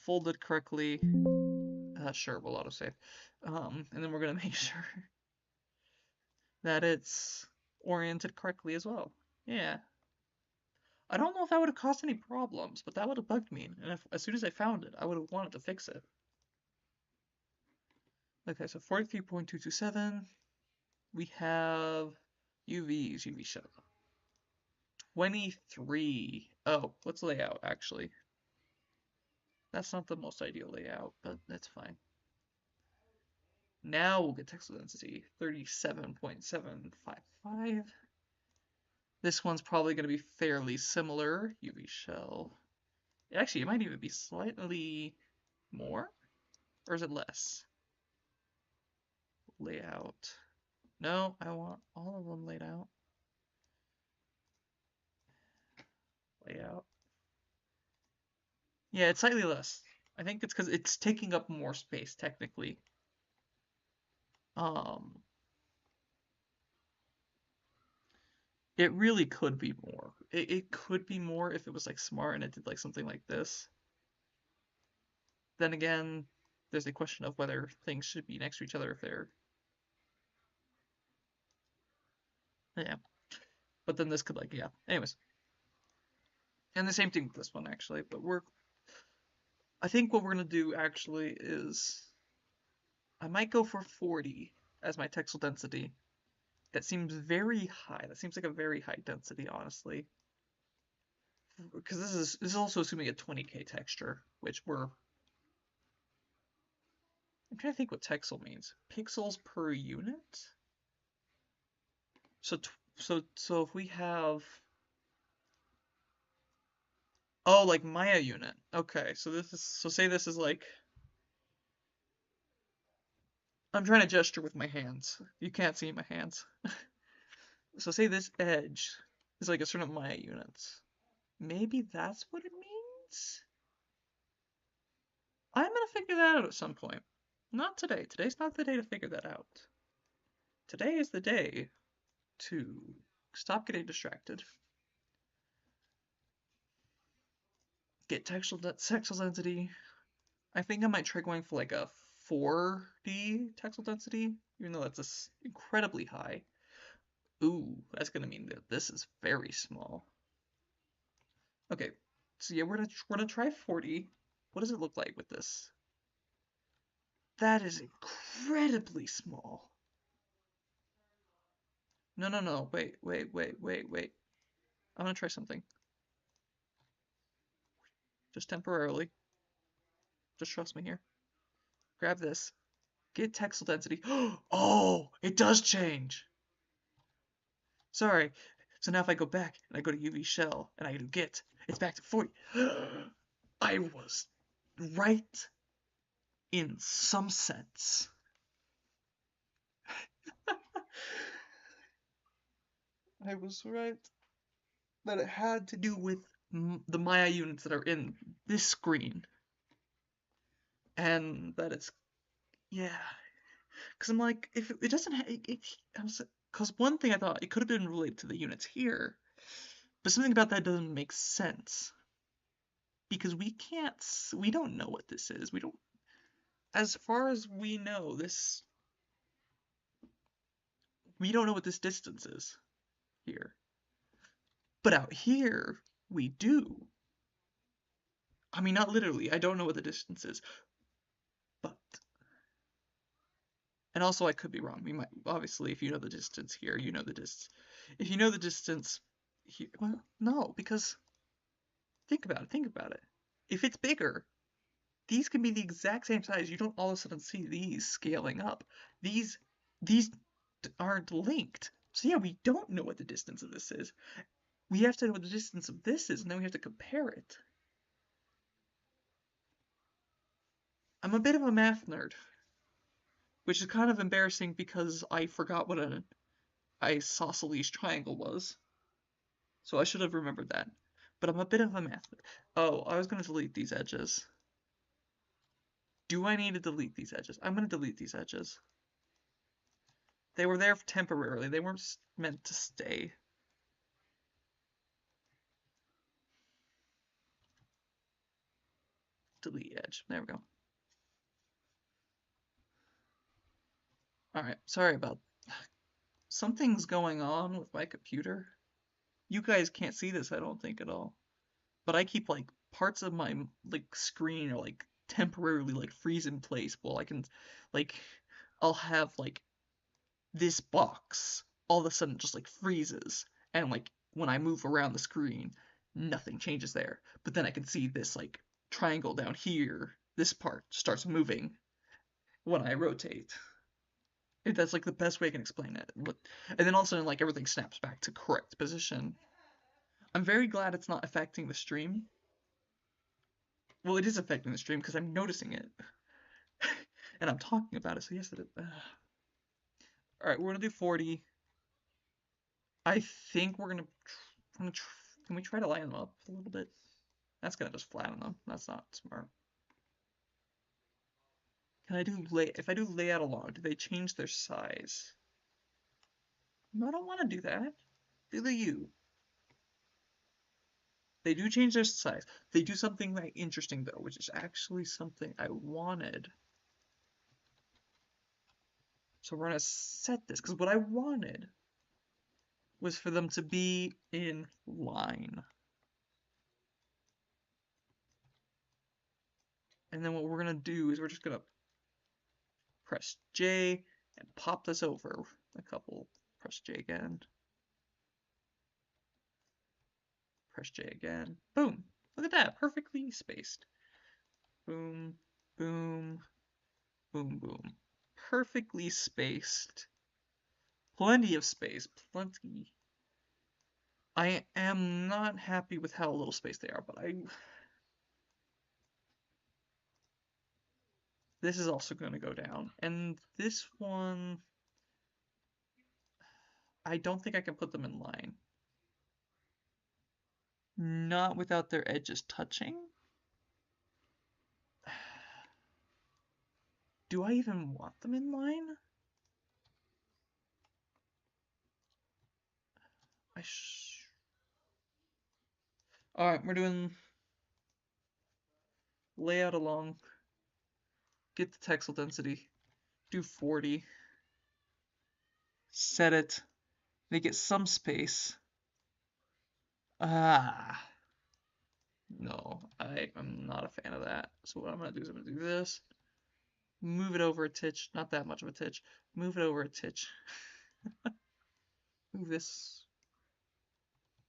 folded correctly. Sure, we'll autosave. And then we're gonna make sure that it's oriented correctly as well. Yeah. I don't know if that would have caused any problems, but that would have bugged me. And as soon as I found it, I would have wanted to fix it. Okay, so 43.227. We have UV shell. 23. Oh, let's lay out, actually. That's not the most ideal layout, but that's fine. Now we'll get textile density, 37.755. This one's probably going to be fairly similar. UV shell. Actually, it might even be slightly more? Or is it less? Layout. No, I want all of them laid out. Layout. Yeah, it's slightly less. I think it's because it's taking up more space, technically. It really could be more. It could be more if it was like smart and it did like something like this. Then again, there's a question of whether things should be next to each other if they're... Yeah. But then this could like, yeah. Anyways. And the same thing with this one actually, but I think what we're gonna do actually is I might go for 40 as my textile density. That seems very high. That seems like a very high density, honestly. Because this is also assuming a 20k texture, which I'm trying to think what textile means. Pixels per unit? So if we have... Oh, like Maya unit. Okay, so say this is like... I'm trying to gesture with my hands. You can't see my hands. So say this edge is like a certain Maya units. Maybe that's what it means? I'm gonna figure that out at some point. Not today. Today's not the day to figure that out. Today is the day to stop getting distracted. Get textile density. I think I might try going for like a 4D textile density, even though that's incredibly high. Ooh, that's gonna mean that this is very small. Okay, so yeah, we're gonna try 40. What does it look like with this? That is incredibly small. No, wait. I'm gonna try something. Just temporarily. Just trust me here. Grab this. Get textile density. Oh, it does change. Sorry. So now if I go back and I go to UV shell and I do get, it's back to 40. I was right in some sense. I was right that it had to do with the Maya units that are in this screen. And that it's, yeah. Because I'm like, if it doesn't have, because one thing I thought, it could have been related to the units here. But something about that doesn't make sense. Because we don't know what this is. As far as we know, we don't know what this distance is here. But out here, we do. I mean, not literally. I don't know what the distance is, but and also I could be wrong. We might obviously, if you know the distance here, you know the distance. If you know the distance here, well, no, because think about it. Think about it. If it's bigger, these can be the exact same size. You don't all of a sudden see these scaling up. These these aren't linked. So yeah, we don't know what the distance of this is. We have to know what the distance of this is, and then we have to compare it. I'm a bit of a math nerd, which is kind of embarrassing because I forgot what an isosceles triangle was. So I should have remembered that. But I'm a bit of a math nerd. Oh, I was going to delete these edges. Do I need to delete these edges? I'm going to delete these edges. They were there temporarily. They weren't meant to stay. Delete edge. There we go. Alright, sorry about something's going on with my computer. You guys can't see this, I don't think, at all. But I keep like parts of my like screen are like temporarily like freeze in place while I can like I'll have like this box all of a sudden just like freezes and like when I move around the screen nothing changes there. But then I can see this like triangle down here. This part starts moving when I rotate. That's like the best way I can explain it. And then all of a sudden like everything snaps back to correct position. I'm very glad it's not affecting the stream. Well, it is affecting the stream because I'm noticing it. And I'm talking about it, so yes, it is. Alright, we're gonna do 40. I think we're gonna can we try to line them up a little bit? That's gonna just flatten them. That's not smart. Can I do if I do layout along, do they change their size? No, I don't want to do that. Do the U. They do change their size. They do something very interesting though, which is actually something I wanted. So we're gonna set this, because what I wanted was for them to be in line. And then what we're gonna do is we're just gonna press J and pop this over a couple. Press J again. Press J again. Boom! Look at that, perfectly spaced. Boom, boom, boom, boom. Perfectly spaced. Plenty of space, plenty. I am not happy with how little space they are, but this is also going to go down. And this one, I don't think I can put them in line. Not without their edges touching. Do I even want them in line? Alright, we're doing layout along. Get the texel density. Do 40. Set it. Make it some space. Ah. No, I am not a fan of that. So what I'm going to do is I'm going to do this. Move it over a titch. Not that much of a titch. Move it over a titch. Move this.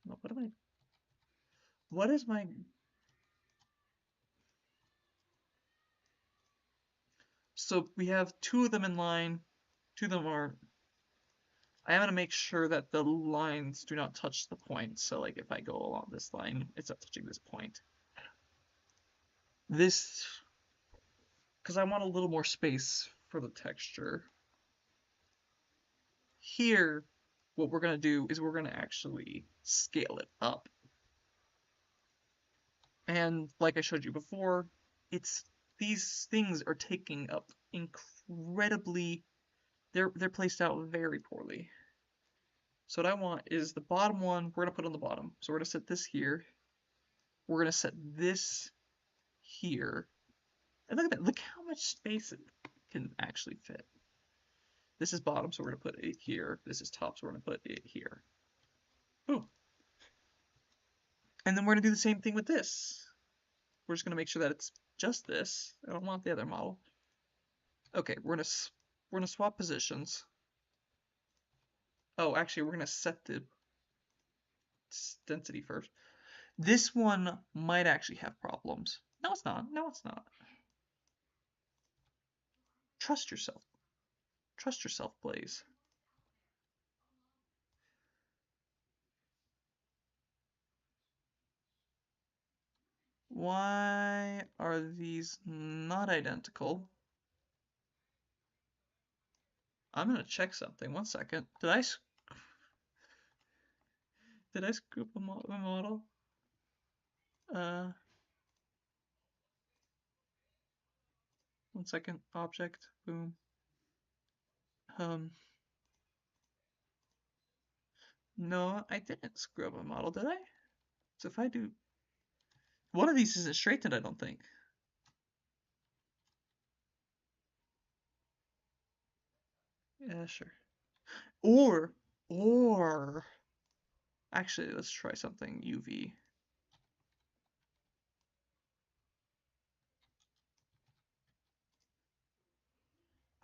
No, what am I? What is my? So we have two of them in line. Two of them aren't. I am going to make sure that the lines do not touch the point. So like if I go along this line, it's not touching this point. This, because I want a little more space for the texture. Here, what we're going to do is we're going to actually scale it up. And like I showed you before, these things are taking up incredibly, they're placed out very poorly. So what I want is the bottom one, we're going to put on the bottom. So we're going to set this here. We're going to set this here. And look at that, look how much space it can actually fit. This is bottom, so we're going to put it here. This is top, so we're going to put it here. Boom. And then we're going to do the same thing with this. We're just gonna make sure that it's just this. I don't want the other model. Okay, we're gonna swap positions. Oh, actually, we're gonna set the density first. This one might actually have problems. No, it's not. No, it's not. Trust yourself. Trust yourself, Blaze. Why are these not identical? I'm gonna check something. 1 second. Did I scoop a model? Uh, 1 second. Object. Boom. Um, no, I didn't screw up a model, did I? So if I do, one of these isn't straightened, I don't think. Yeah, sure. Or, actually, let's try something UV.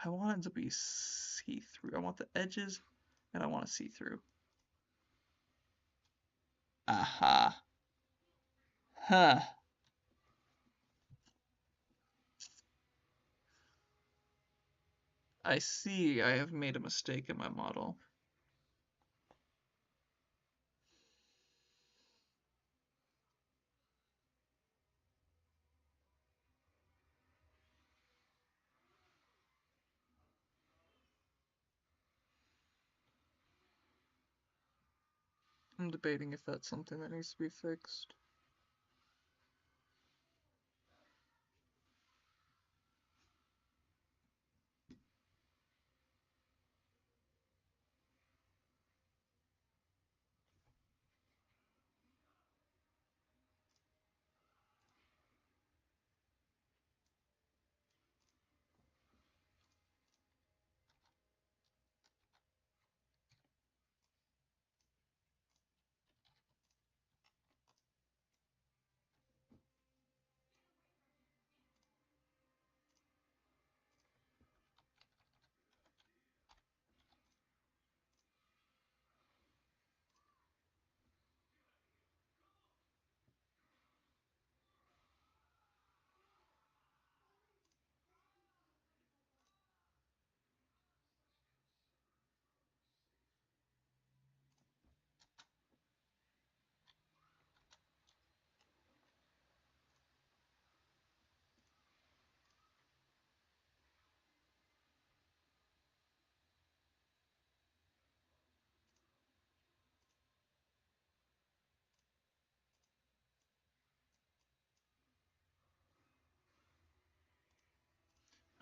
I want it to be see-through. I want the edges, and I want to see through. Aha. Huh. I see I have made a mistake in my model. I'm debating if that's something that needs to be fixed.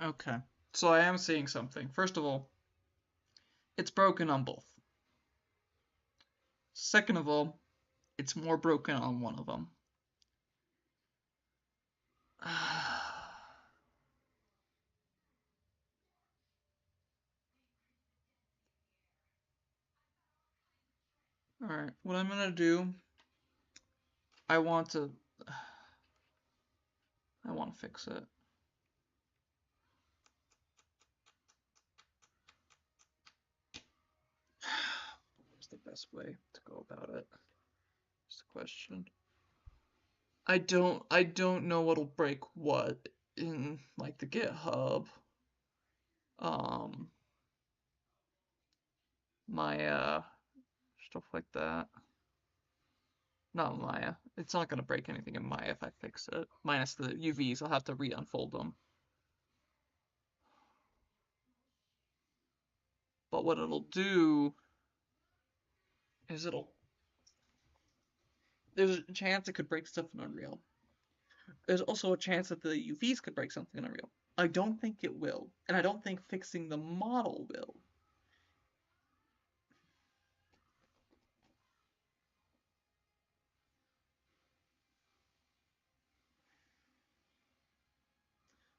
Okay, so I am seeing something. First of all, it's broken on both. Second of all, it's more broken on one of them. Alright, what I'm gonna do, I want to fix it. What's the best way to go about it? Just a question. I don't know what'll break what in like the GitHub. Um Maya, stuff like that. Not Maya. It's not gonna break anything in Maya if I fix it. Minus the UVs, I'll have to re-unfold them. But what it'll do is there's a chance it could break stuff in Unreal. There's also a chance that the UVs could break something in Unreal. I don't think it will, and I don't think fixing the model will.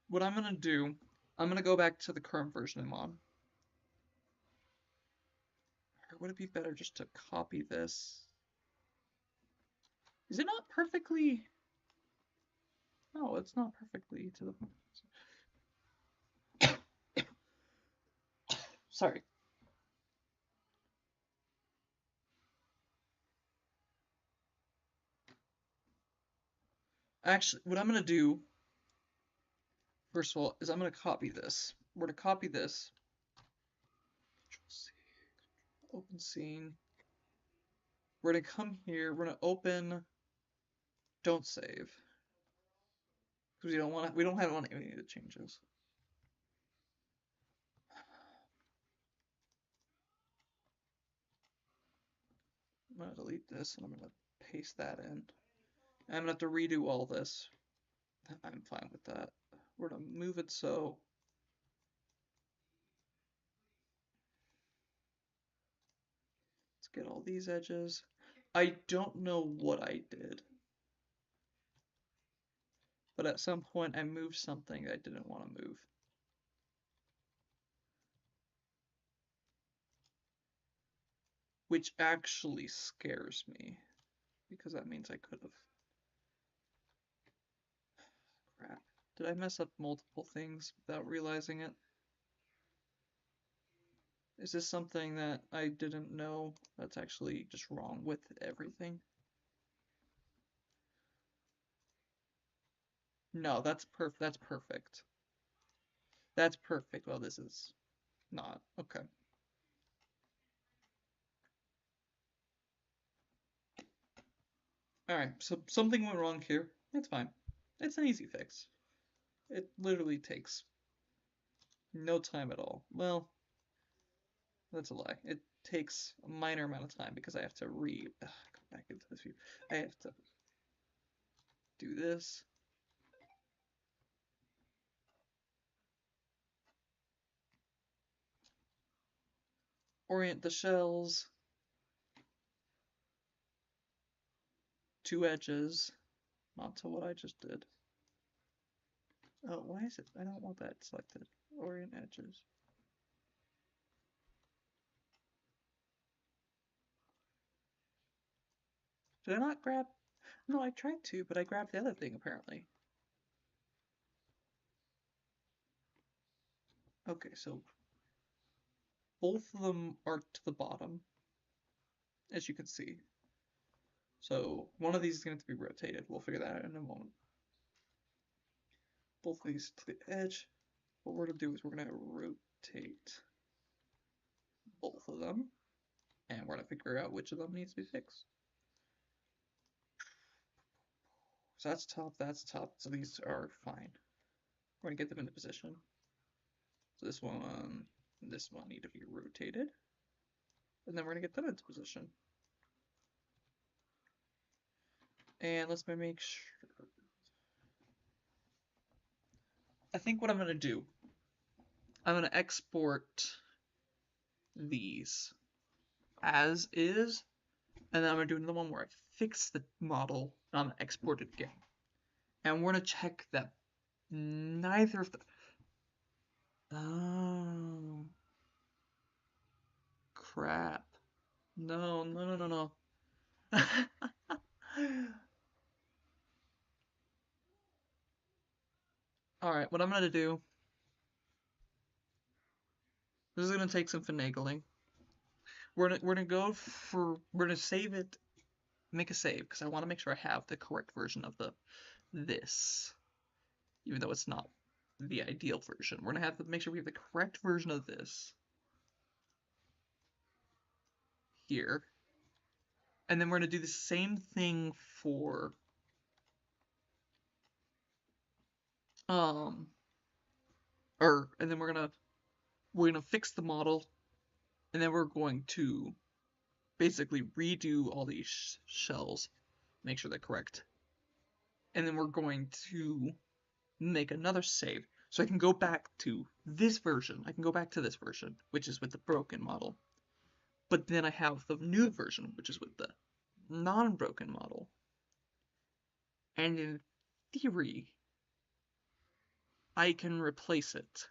What I'm gonna do, I'm gonna go back to the current version I'm on. Or would it be better just to copy this? Is it not perfectly? No, it's not perfectly to the point. Sorry. Actually, what I'm gonna do, first of all, is I'm gonna copy this. We're gonna copy this. Control C, open scene. We're gonna come here, we're gonna open, don't save. Because we don't have any of the changes. I'm gonna delete this and I'm gonna paste that in. And I'm gonna have to redo all this. I'm fine with that. We're gonna move it so let's get all these edges. I don't know what I did, but at some point I moved something I didn't want to move. Which actually scares me, because that means I could have. Crap. Did I mess up multiple things without realizing it? Is this something that I didn't know that's actually just wrong with everything? No, that's that's perfect. That's perfect. Well, this is not. Okay. Alright, so something went wrong here. It's fine. It's an easy fix. It literally takes no time at all. Well, that's a lie. It takes a minor amount of time because I have to come back into this view. I have to do this. Orient the shells. Two edges. Not to what I just did. Oh, why is it? I don't want that selected. Orient edges. Did I not grab? No, I tried to, but I grabbed the other thing apparently. Okay, so both of them are to the bottom, as you can see. So one of these is going to be rotated. We'll figure that out in a moment. Both of these to the edge. What we're going to do is we're going to rotate both of them, and we're going to figure out which of them needs to be fixed. So that's top, so these are fine. We're going to get them into position. So this one need to be rotated, and then we're going to get them into position. And let's make sure. I think what I'm going to do, I'm going to export these as is, and then I'm going to do another one where I fix the model, and I'm going to export it again. And we're going to check that neither of the... Oh. Crap. No, no, no, no, no. Alright, what I'm going to do... This is going to take some finagling. We're gonna go for... We're going to save it... Make a save, because I want to make sure I have the correct version of this. Even though it's not the ideal version. We're going to have to make sure we have the correct version of this. Here. And then we're going to do the same thing for... and then we're gonna fix the model, and then we're going to basically redo all these shells, make sure they're correct, and then we're going to make another save, so I can go back to this version. I can go back to this version, which is with the broken model, but then I have the new version, which is with the non-broken model, and in theory, I can replace it.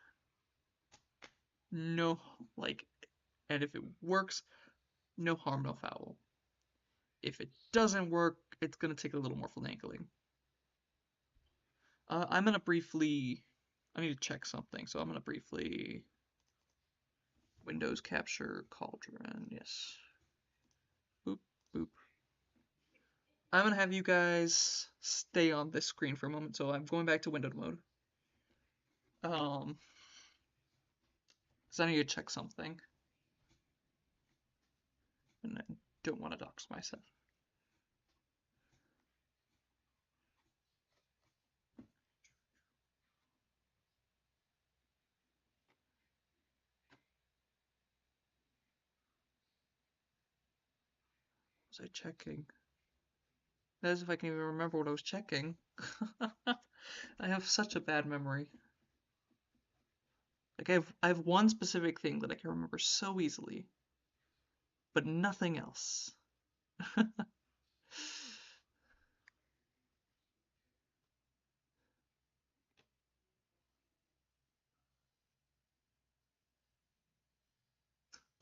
No, and if it works, no harm, no foul. If it doesn't work, it's going to take a little more finagling. I'm gonna briefly, I need to check something, so I'm gonna briefly Windows capture cauldron, yes. Boop, boop. I'm gonna have you guys stay on this screen for a moment, so I'm going back to window mode. Because I need to check something. And I don't want to dox myself. Was I checking? As if I can even remember what I was checking. I have such a bad memory. Like I have one specific thing that I can remember so easily, but nothing else.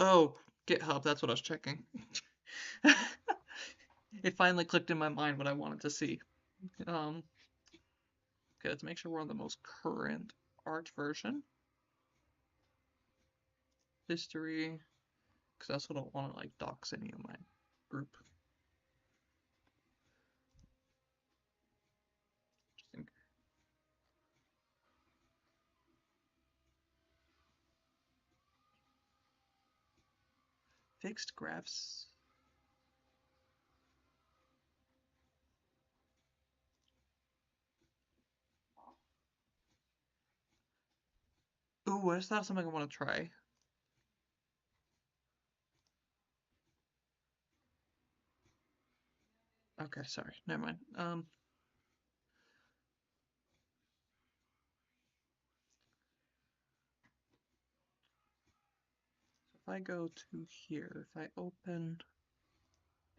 Oh, GitHub, that's what I was checking. It finally clicked in my mind what I wanted to see. Okay, let's make sure we're on the most current art version. History, because I also don't want to like dox any of my group. Interesting. Fixed graphs. Ooh, I just thought of something I want to try. Okay, sorry, never mind. So if I go to here, if I open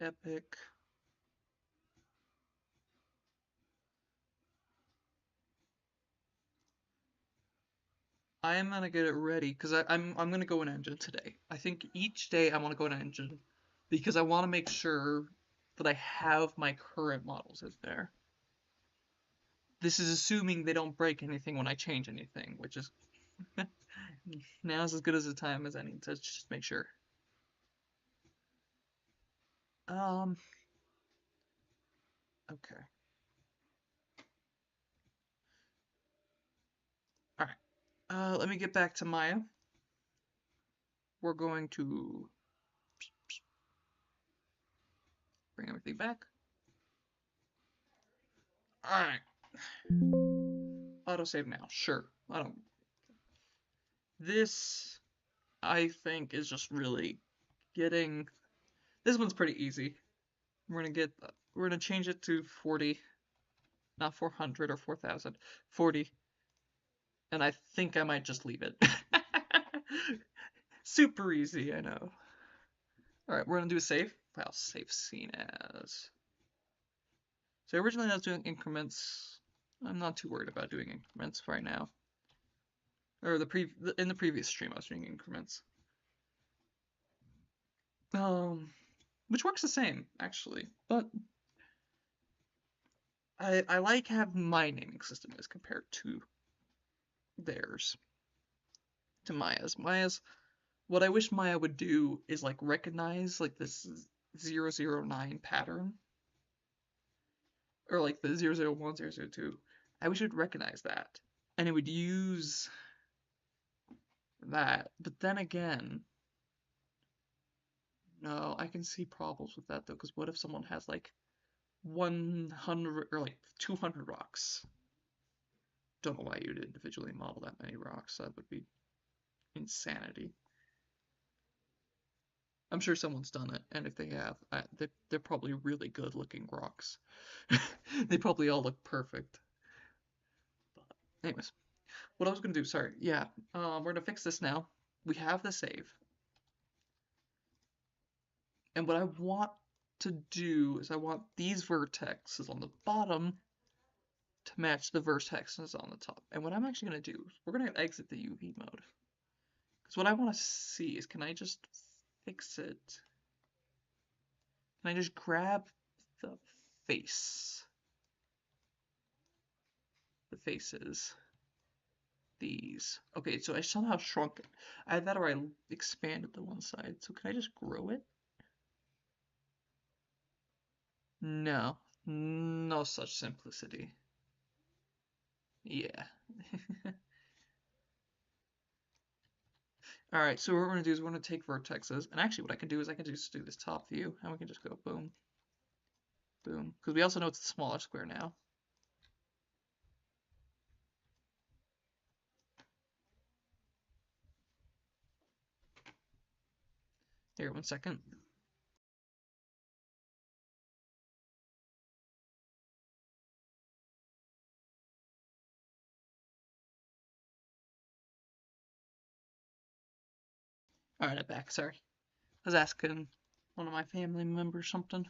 Epic, I'm gonna get it ready because I'm gonna go in Engine today. I think each day I want to go in Engine because I want to make sure that I have my current models in there. This is assuming they don't break anything when I change anything, which is now's as good as a time as any to just make sure. Um, okay. All right. Let me get back to Maya. We're going to bring everything back. All right. Autosave now. Sure. I don't. This, I think, is just really getting. This one's pretty easy. We're gonna change it to 40, not 400 or 4,000. 40. And I think I might just leave it. Super easy, I know. All right, we're gonna do a save. File save scene as. So originally I was doing increments. I'm not too worried about doing increments right now. Or in the previous stream I was doing increments. Which works the same actually, but I like having my naming system as compared to theirs, to Maya's. What I wish Maya would do is like recognize like this 009 pattern or like the 001, 002. I wish it would recognize that and it would use that. But then again, no, I can see problems with that though, because what if someone has like 100 or like 200 rocks? Don't know why you'd individually model that many rocks. That would be insanity. I'm sure someone's done it, and if they have, they're probably really good looking rocks. They probably all look perfect. But anyways, what I was gonna do, sorry, yeah, we're gonna fix this now. We have the save, and what I want to do is I want these vertexes on the bottom to match the vertexes on the top. And what I'm actually gonna do is we're gonna exit the UV mode. Because what I want to see is can I just fix it? Can I just grab the face? the faces. These. Okay, so I somehow shrunk it. Either that or I expanded the one side. So can I just grow it? No. No such simplicity. Yeah. Alright, so what we're gonna do is we're gonna take vertexes, and actually what I can do is I can just do this top view, and we can just go boom, boom. Because we also know it's a smaller square now. Here, 1 second. Alright, I'm back, sorry. I was asking one of my family members something.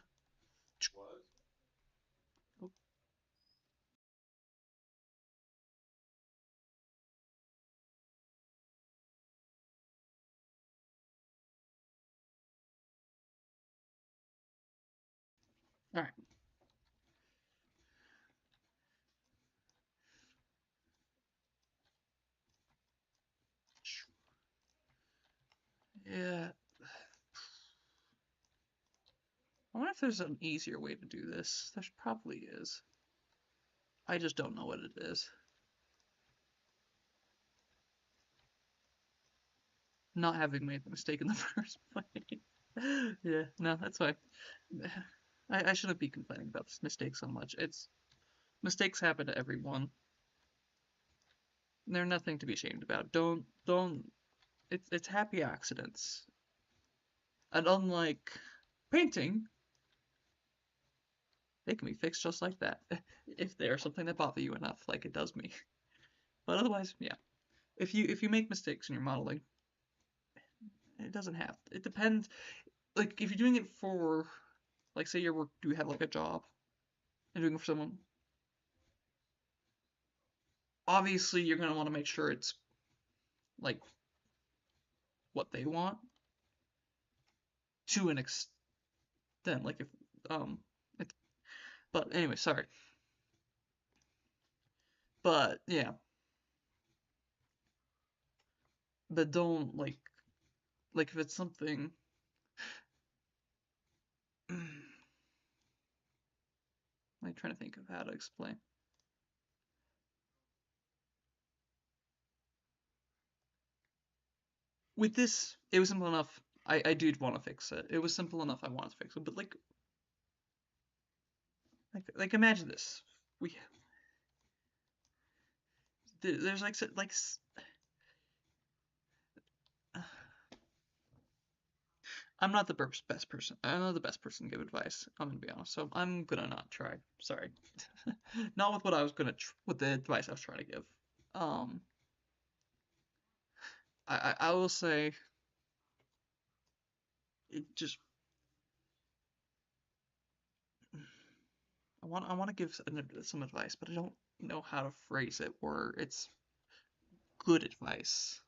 Alright. Yeah. I wonder if there's an easier way to do this. There probably is. I just don't know what it is. Not having made the mistake in the first place. Yeah, no, that's fine. I shouldn't be complaining about this mistake so much. Mistakes happen to everyone. They're nothing to be ashamed about. Don't. It's happy accidents. And unlike painting, they can be fixed just like that if they are something that bother you enough, like it does me. But otherwise, yeah. If you make mistakes in your modeling, it doesn't have. It depends. Like if you're doing it for, like, say you do have like a job and doing it for someone, obviously you're gonna want to make sure it's like what they want to an extent. Like if um, it, but anyway, sorry. But yeah, but don't like if it's something. I'm trying to think of how to explain. With this, it was simple enough. I did want to fix it. It was simple enough. I wanted to fix it. But like imagine this. We there's like I'm not the best person. I'm not the best person to give advice. I'm gonna be honest. So I'm gonna not try. Sorry. Not with what I was gonna with the advice I was trying to give. Um, I will say it just I want to give some advice, but I don't know how to phrase it where it's good advice.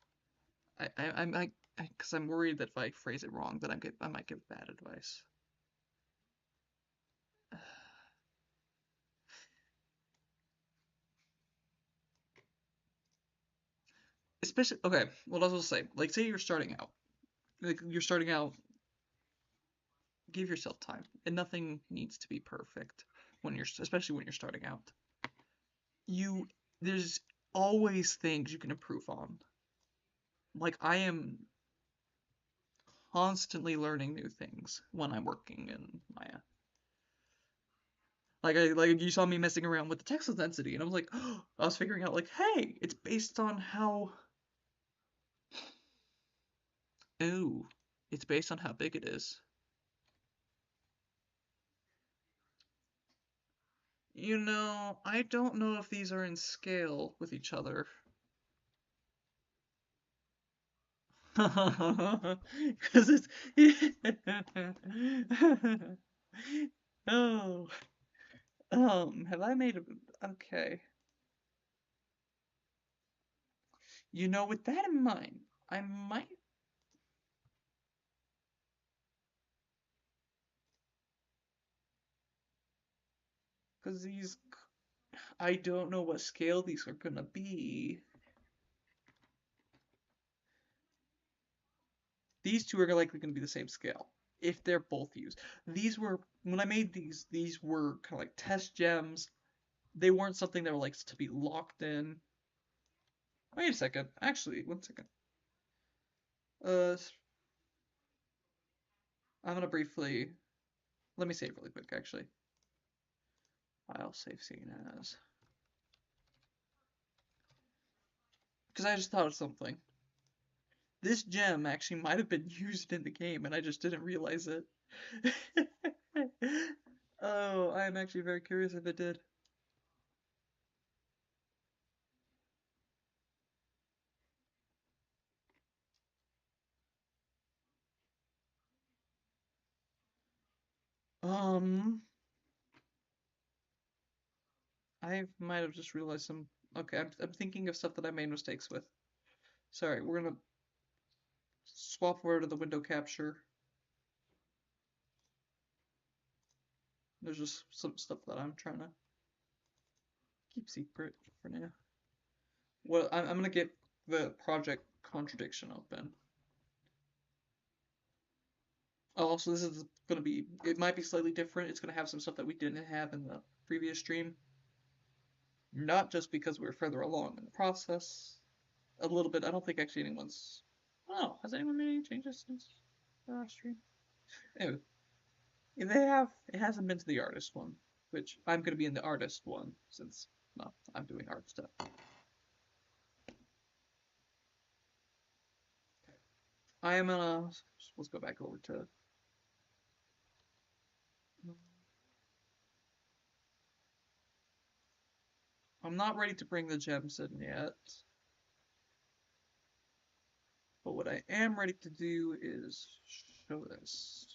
I might because I'm worried that if I phrase it wrong, that I might give bad advice. Especially okay. What I was say, like, say you're starting out, like you're starting out, give yourself time, and nothing needs to be perfect when you're, especially when you're starting out. You there's always things you can improve on. Like I am constantly learning new things when I'm working in Maya. Like you saw me messing around with the text density, and I was like, I was figuring out like, hey, it's based on how. Ooh, it's based on how big it is. I don't know if these are in scale with each other. Because it's. Oh. Have I made a. Okay. With that in mind, I might. Because these. I don't know what scale these are gonna be. These two are likely gonna be the same scale if they're both used. These were when I made these were kind of like test gems. They weren't something that were like to be locked in. Wait a second. Actually, one second. Uh, I'm gonna briefly let me save really quick. Actually, file save scene as because I just thought of something. This gem actually might have been used in the game, and I just didn't realize it. Oh, I am actually very curious if it did. Um, I might have just realized some. Okay, I'm thinking of stuff that I made mistakes with. Sorry, we're gonna swap over to the window capture. There's just some stuff that I'm trying to keep secret for now. Well, I'm gonna get the project Contradiction open. Oh, so this is gonna be. It might be slightly different. It's gonna have some stuff that we didn't have in the previous stream. Not just because we're further along in the process. A little bit. I don't think actually anyone's. Oh, has anyone made any changes since the last stream? Anyway, if they have. It hasn't been to the artist one, which I'm gonna be in the artist one since well, I'm doing art stuff. I am gonna. Let's go back over to. I'm not ready to bring the gems in yet. But what I am ready to do is show this.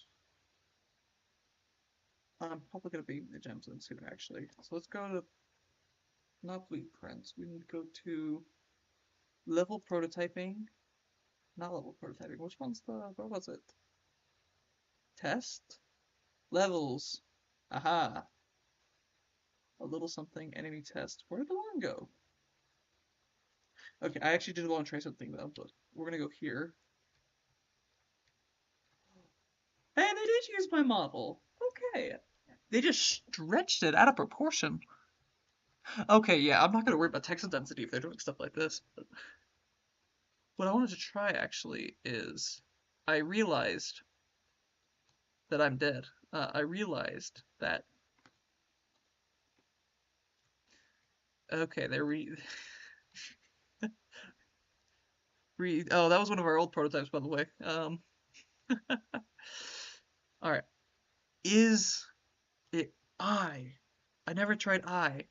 I'm probably going to be the gems in soon, actually. So let's go to, not blueprints, we need to go to level prototyping. Not level prototyping, which one's the, what was it? Test? Levels. Aha. A little something, enemy test. Where did the one go? Okay, I actually did want to try something though, but we're going to go here. Hey, they did use my model. Okay. They just stretched it out of proportion. Okay, yeah, I'm not gonna worry about textile density if they're doing stuff like this. But what I wanted to try actually is I realized that I'm dead. I realized that okay, they're oh, that was one of our old prototypes, by the way. All right, is it I? I never tried I.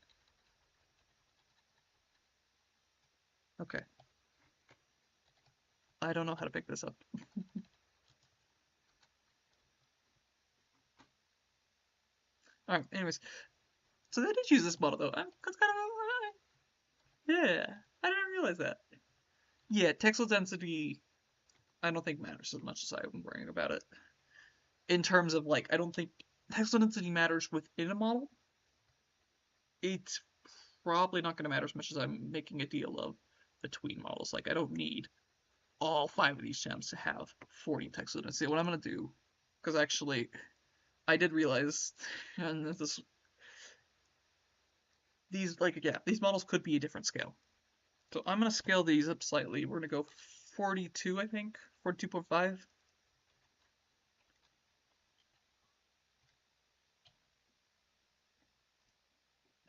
Okay, I don't know how to pick this up. All right, anyways, so they did use this model though. That's kind of yeah. I didn't realize that. Yeah, textile density I don't think matters as much as I'm worrying about it. In terms of like, I don't think textile density matters within a model. It's probably not going to matter as much as I'm making a deal of between models. Like, I don't need all 5 of these gems to have 40 textile density. What I'm going to do, because actually, I did realize, and this, these, like, yeah, these models could be a different scale. So I'm going to scale these up slightly. We're going to go 42, I think, 42.5.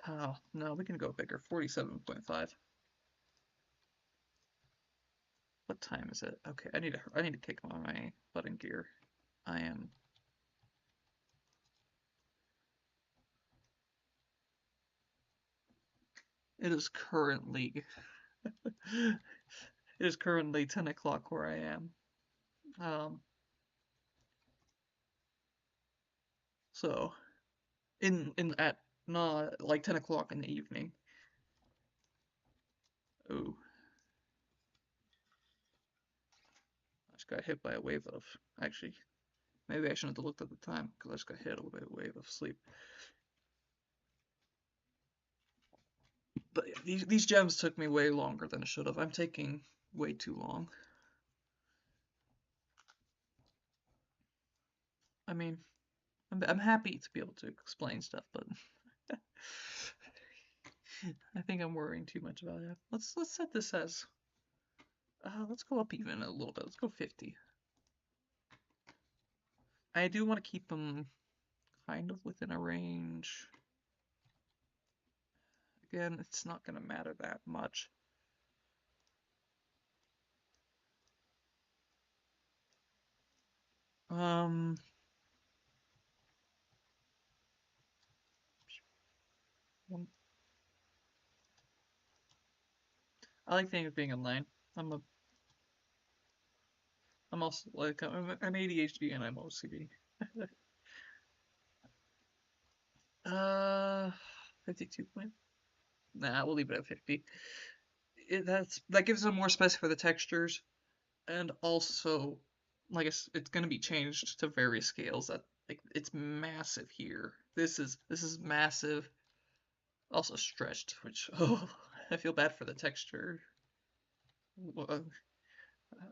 Oh, no, we can go bigger, 47.5. What time is it? Okay, I need to kick on my button gear. I am it is currently it is currently 10 o'clock where I am. Um so in at not like 10 o'clock in the evening. Oh, I just got hit by a wave of actually maybe I shouldn't have looked at the time because I just got hit by a wave of sleep. But these gems took me way longer than it should have. I'm taking way too long. I mean, I'm happy to be able to explain stuff, but I think I'm worrying too much about it. Let's set this as let's go up even a little bit. Let's go 50. I do want to keep them kind of within a range. Again, it's not going to matter that much. Um, I like things being in line. I'm a, I'm also like I'm ADHD and I'm OCD. uh, 52 point. Nah, we'll leave it at 50. That gives them more space for the textures, and also, like it's gonna be changed to various scales. That like it's massive here. This is massive. Also stretched, which oh, I feel bad for the texture.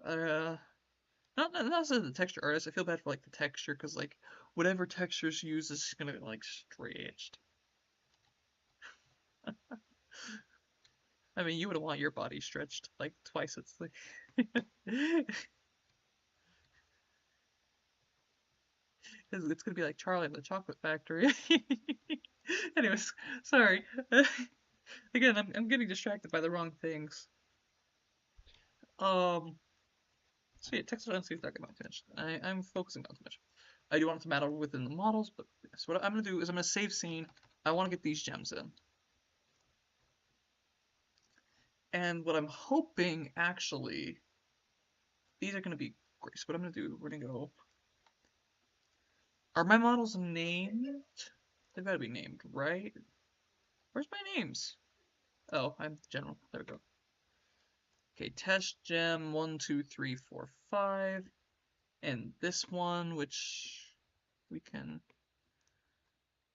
Uh, not as the texture artist. I feel bad for like the texture because like whatever textures used is gonna be like stretched. I mean, you would want your body stretched like twice its like. It's gonna be like Charlie in the Chocolate Factory. Anyways, sorry. Again, I'm getting distracted by the wrong things. Um, so yeah, text density is not getting my attention. I'm focusing on too much. I do want it to matter within the models, but so what I'm gonna do is I'm gonna save scene. I want to get these gems in. And what I'm hoping, actually, these are going to be great. So what I'm going to do, we're going to go, are my models named? They've got to be named, right? Where's my names? Oh, I'm general. There we go. Okay, test gem 1, 2, 3, 4, 5. And this one, which we can,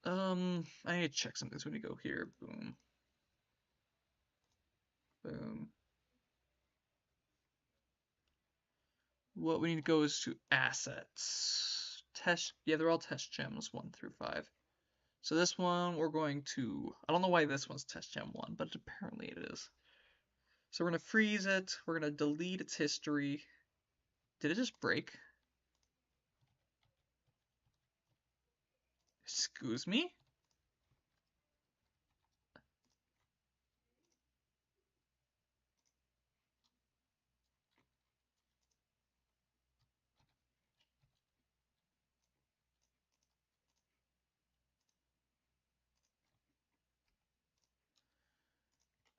I need to check something. So when we go here, boom, boom. What we need to go is to assets. Test, yeah, they're all test gems 1 through 5. So this one we're going to, I don't know why this one's test gem 1, but apparently it is. So we're going to freeze it. We're going to delete its history. Did it just break? Excuse me?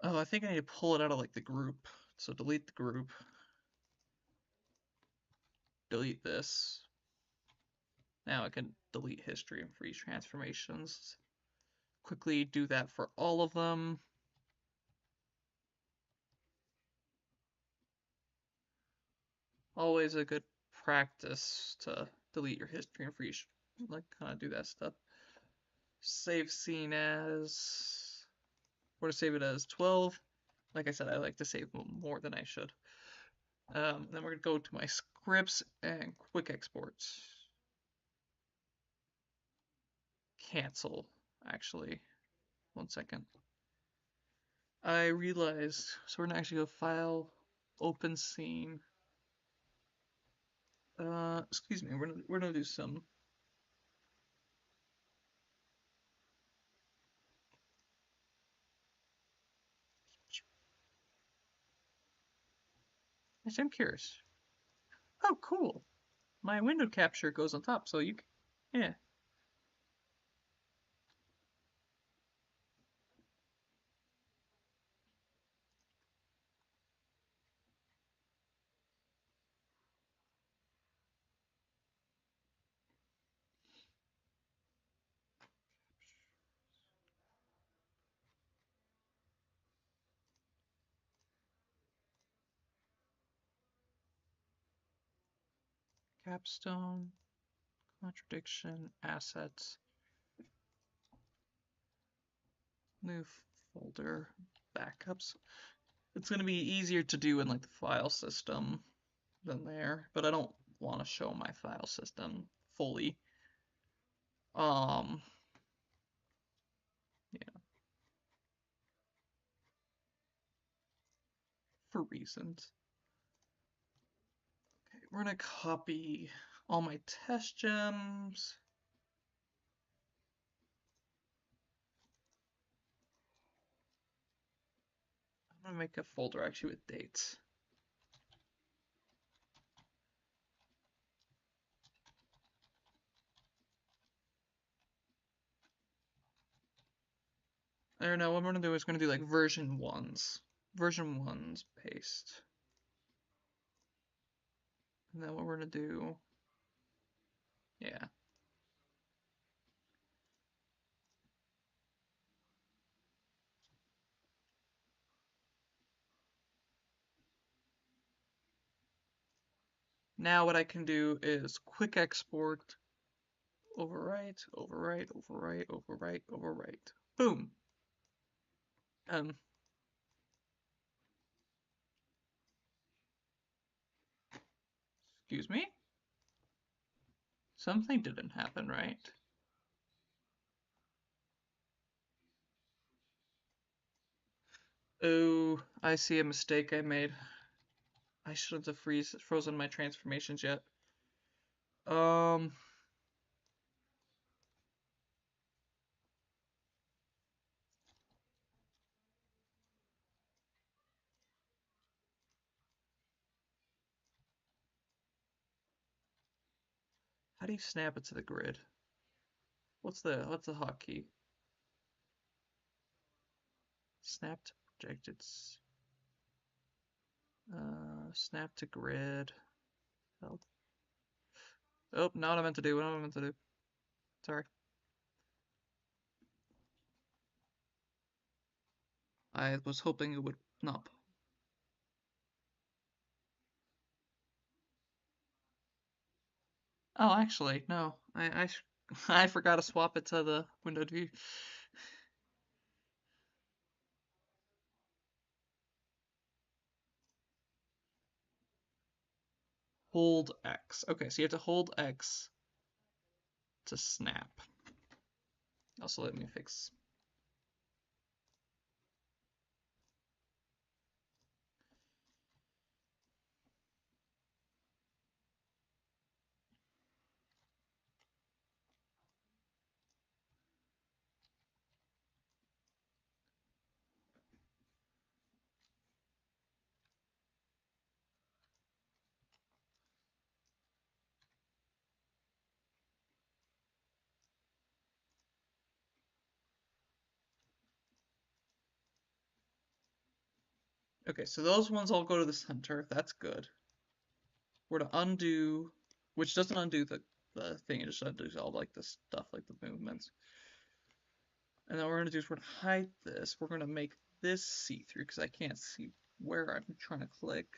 Oh, I think I need to pull it out of like the group. So delete the group. Delete this. Now I can delete history and freeze transformations. Quickly do that for all of them. Always a good practice to delete your history and freeze, like kind of do that stuff. Save scene as, we're to save it as 12. Like I said, I like to save more than I should. Then we're going to go to my scripts and quick exports. Cancel, actually. 1 second. I realized, so we're going to actually go file, open scene. Excuse me, we're gonna do some. Actually, I'm curious. Oh, cool. My window capture goes on top, so you, yeah. Capstone, contradiction, assets, move folder backups. It's going to be easier to do in like the file system than there, but I don't want to show my file system fully. Yeah, for reasons. Okay, we're gonna copy all my test gems. I'm gonna make a folder actually with dates. I don't know, what I'm gonna do is gonna do like version ones. Version ones paste. And then what we're gonna do, yeah. Now what I can do is quick export, overwrite, overwrite, overwrite, overwrite, overwrite. Boom. Um, excuse me? Something didn't happen, right? Oh, I see a mistake I made. I shouldn't have frozen my transformations yet. How do you snap it to the grid? What's the hotkey? Snap to projected. Snap to grid. Help. Oh, not what I meant to do. What I meant to do. Sorry. I was hoping it would not. Oh, actually, no. I forgot to swap it to the window view. Hold X. Okay, so you have to hold X to snap. Also, let me fix. Okay, so those ones all go to the center. That's good. We're to undo, which doesn't undo the thing. It just undoes all like the stuff, like the movements. And then what we're gonna do is we're gonna hide this. We're gonna make this see-through because I can't see where I'm trying to click.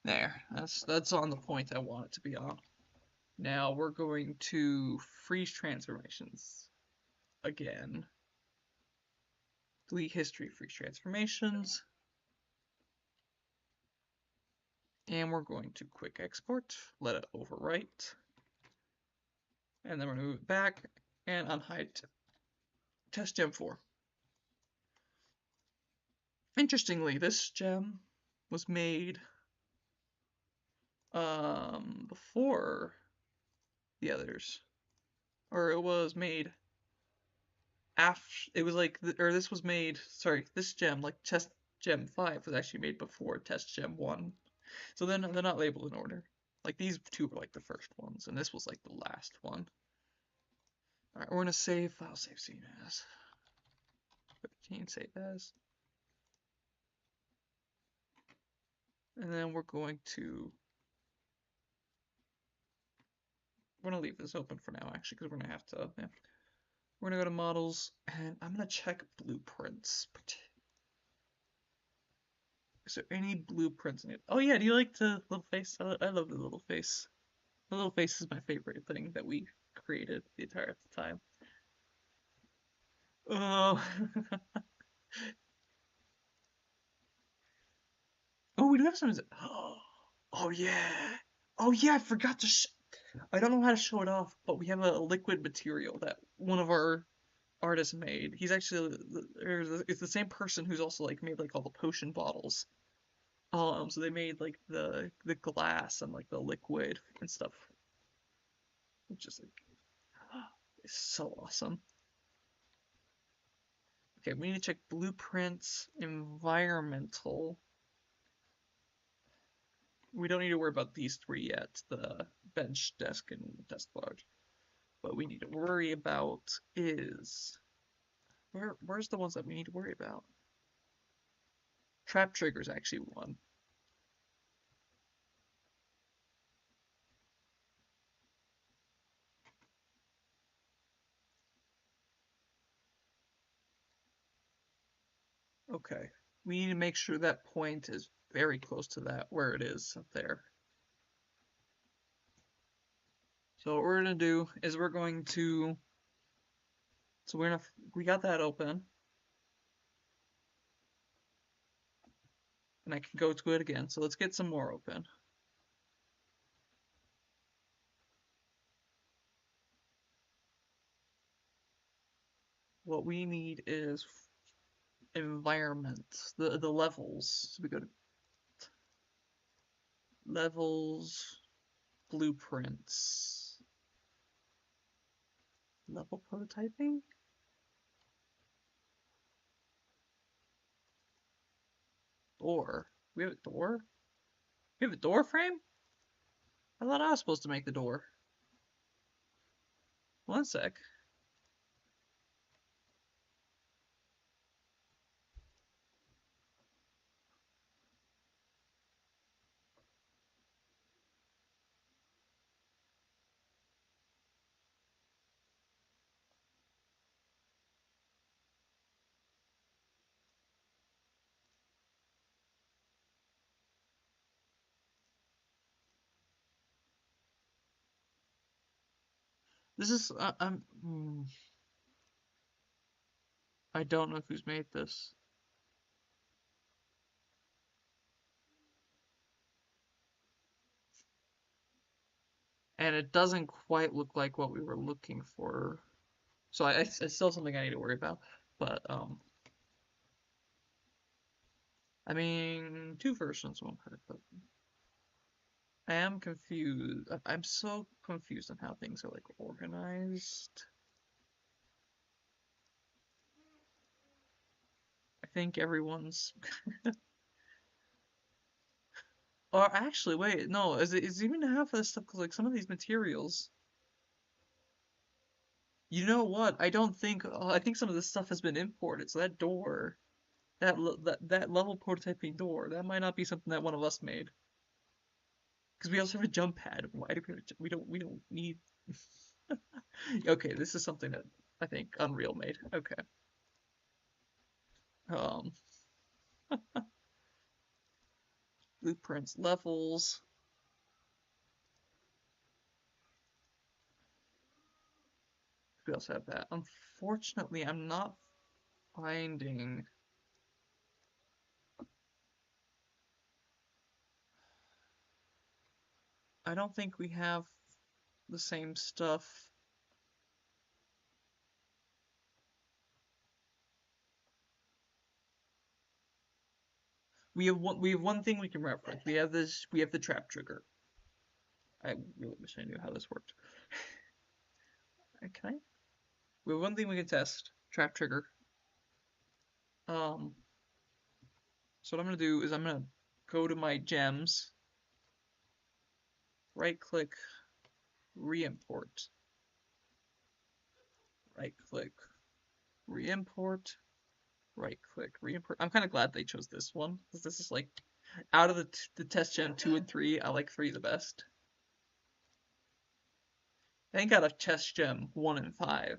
There, that's on the point I want it to be on. Now we're going to freeze transformations again. Delete history, freeze transformations. And we're going to quick export, let it overwrite. And then we're gonna move it back and unhide test gem 4. Interestingly, this gem was made before the others, or it was made after. It was like, or this was made. Sorry, this gem, like test gem 5, was actually made before test gem 1. So then they're not labeled in order. Like these two were like the first ones, and this was like the last one. All right, we're gonna save file, save as. 15 save as. And then we're going to leave this open for now, actually, because we're gonna have to. Yeah. We're gonna go to models, and I'm gonna check blueprints. Is there any blueprints in it? Oh yeah, do you like the little face? I love the little face. The little face is my favorite thing that we created the entire time. Oh, oh, we do have some. Oh yeah. Oh yeah, I forgot to. I don't know how to show it off, but we have a liquid material that one of our artists made. He's actually it's the same person who's also like made like all the potion bottles. So they made like the glass and like the liquid and stuff, which is like it's so awesome. Okay, we need to check blueprints, environmental. We don't need to worry about these three yet, the bench, desk, and desk large. What we need to worry about is where's the ones that we need to worry about? Trap trigger's actually one. Okay. We need to make sure that point is very close to that where it is up there. So what we're gonna do is we're going to so we got that open. And I can go to it again. So let's get some more open. What we need is environment, the levels. So we go to levels, blueprints, level prototyping. Door. We have a door? We have a door frame? I thought I was supposed to make the door. One sec. This is I don't know who's made this. And it doesn't quite look like what we were looking for. So it's still something I need to worry about. But I mean, two versions, one part, but I am confused. I'm so confused on how things are like organized. I think everyone's. Or actually, wait, no. Is even half of this stuff? Cause like some of these materials. You know what? I don't think. I think some of this stuff has been imported. So that door, that level prototyping door, that might not be something that one of us made. Because we also have a jump pad. Why do we don't need? Okay, this is something that I think Unreal made. Okay. Um, blueprints, levels. We also have that. Unfortunately, I'm not finding. I don't think we have the same stuff. We have one thing we can reference. We have this. We have the trap trigger. I really wish I knew how this worked. Can I? We have one thing we can test. Trap trigger. Um. So what I'm gonna do is I'm gonna go to my gems. Right click. Re-import. Right click. Re-import. Right click. Re-import. I'm kind of glad they chose this one because this is like out of the test gem 2 and 3, I like 3 the best. I think out of test gem 1 and 5,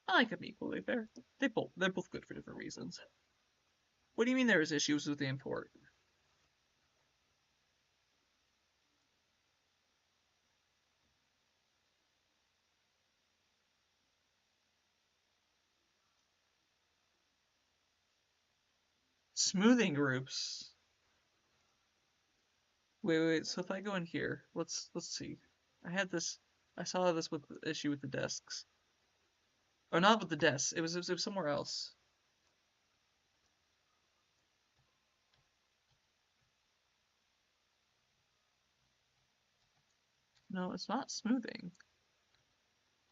I like them equally. They're both good for different reasons. What do you mean there was issues with the import? Smoothing groups. Wait. So if I go in here, let's see. I had this. I saw this with the issue with the desks, or not with the desks. It was somewhere else. No, it's not smoothing.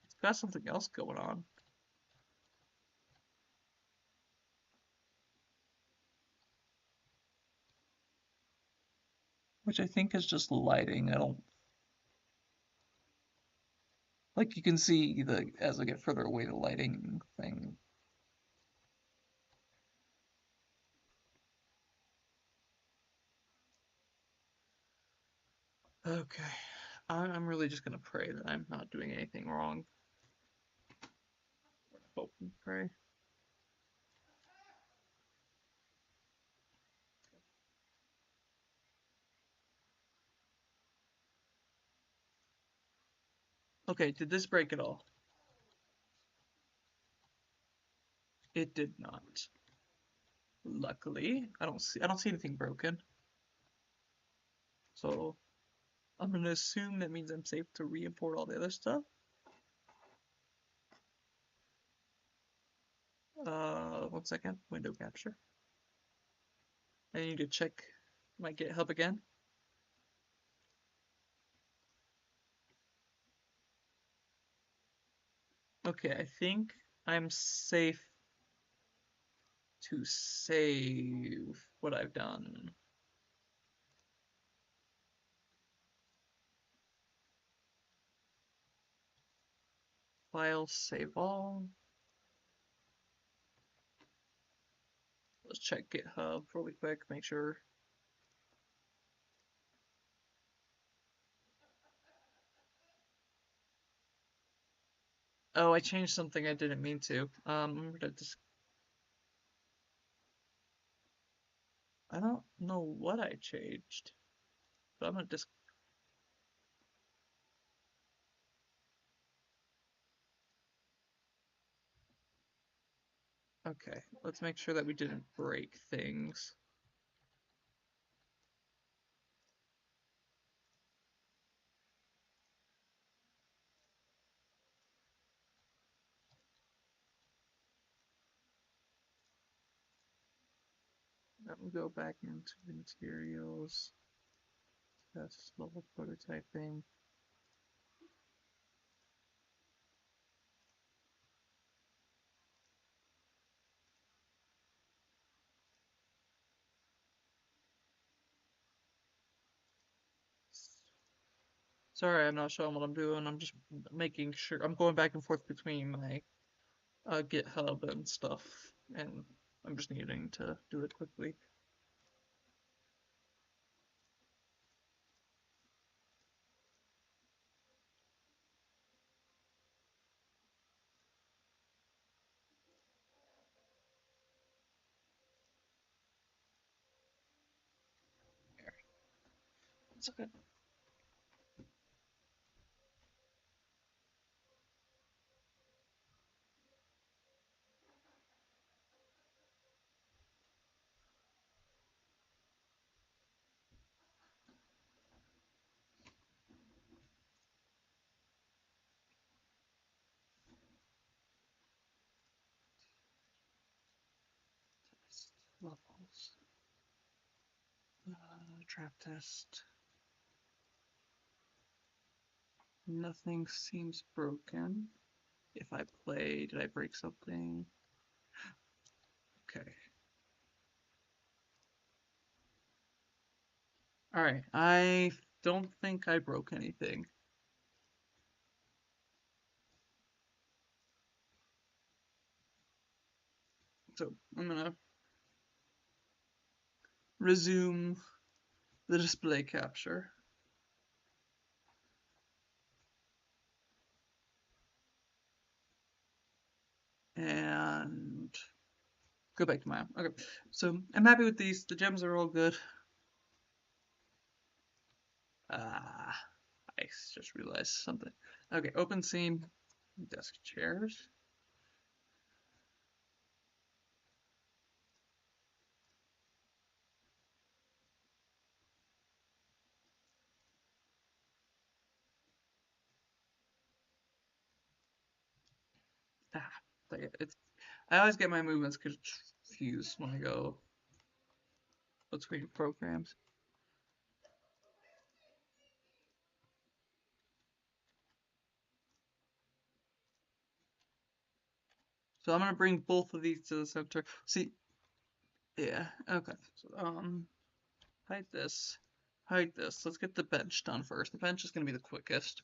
It's got something else going on. Which I think is just lighting. I don't like you can see the as I get further away the lighting thing. Okay. I'm really just gonna pray that I'm not doing anything wrong. Hope and pray. Okay, did this break at all? It did not. Luckily, I don't see anything broken. So I'm gonna assume that means I'm safe to re-import all the other stuff. One second, window capture. I need to check my GitHub again. Okay, I think I'm safe to save what I've done. File, save all. Let's check GitHub really quick, make sure. Oh, I changed something I didn't mean to. I'm gonna just. I don't know what I changed, but I'm gonna just. Okay, let's make sure that we didn't break things. Then we'll go back into materials, test level prototyping. Sorry, I'm not showing what I'm doing. I'm just making sure. I'm going back and forth between my GitHub and stuff, and I'm just needing to do it quickly. Here. It's okay. Test levels. Trap test. Nothing seems broken. If I play, did I break something? Okay. Alright, I don't think I broke anything. So I'm gonna resume the display capture. And go back to my, okay. So I'm happy with these. The gems are all good. I just realized something. Okay, open scene, desk chairs. Ah, it's I always get my movements confused when I go between programs. So I'm gonna bring both of these to the center. See, yeah, okay. So, hide this, hide this. Let's get the bench done first. The bench is gonna be the quickest.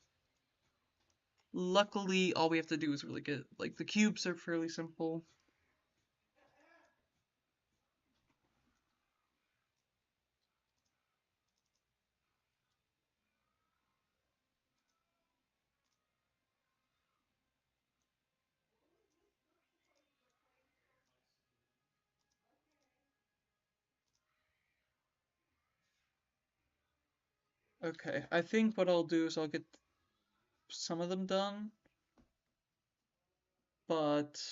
Luckily, all we have to do is really get, like, the cubes are fairly simple. Okay, I think what I'll do is I'll get some of them done, but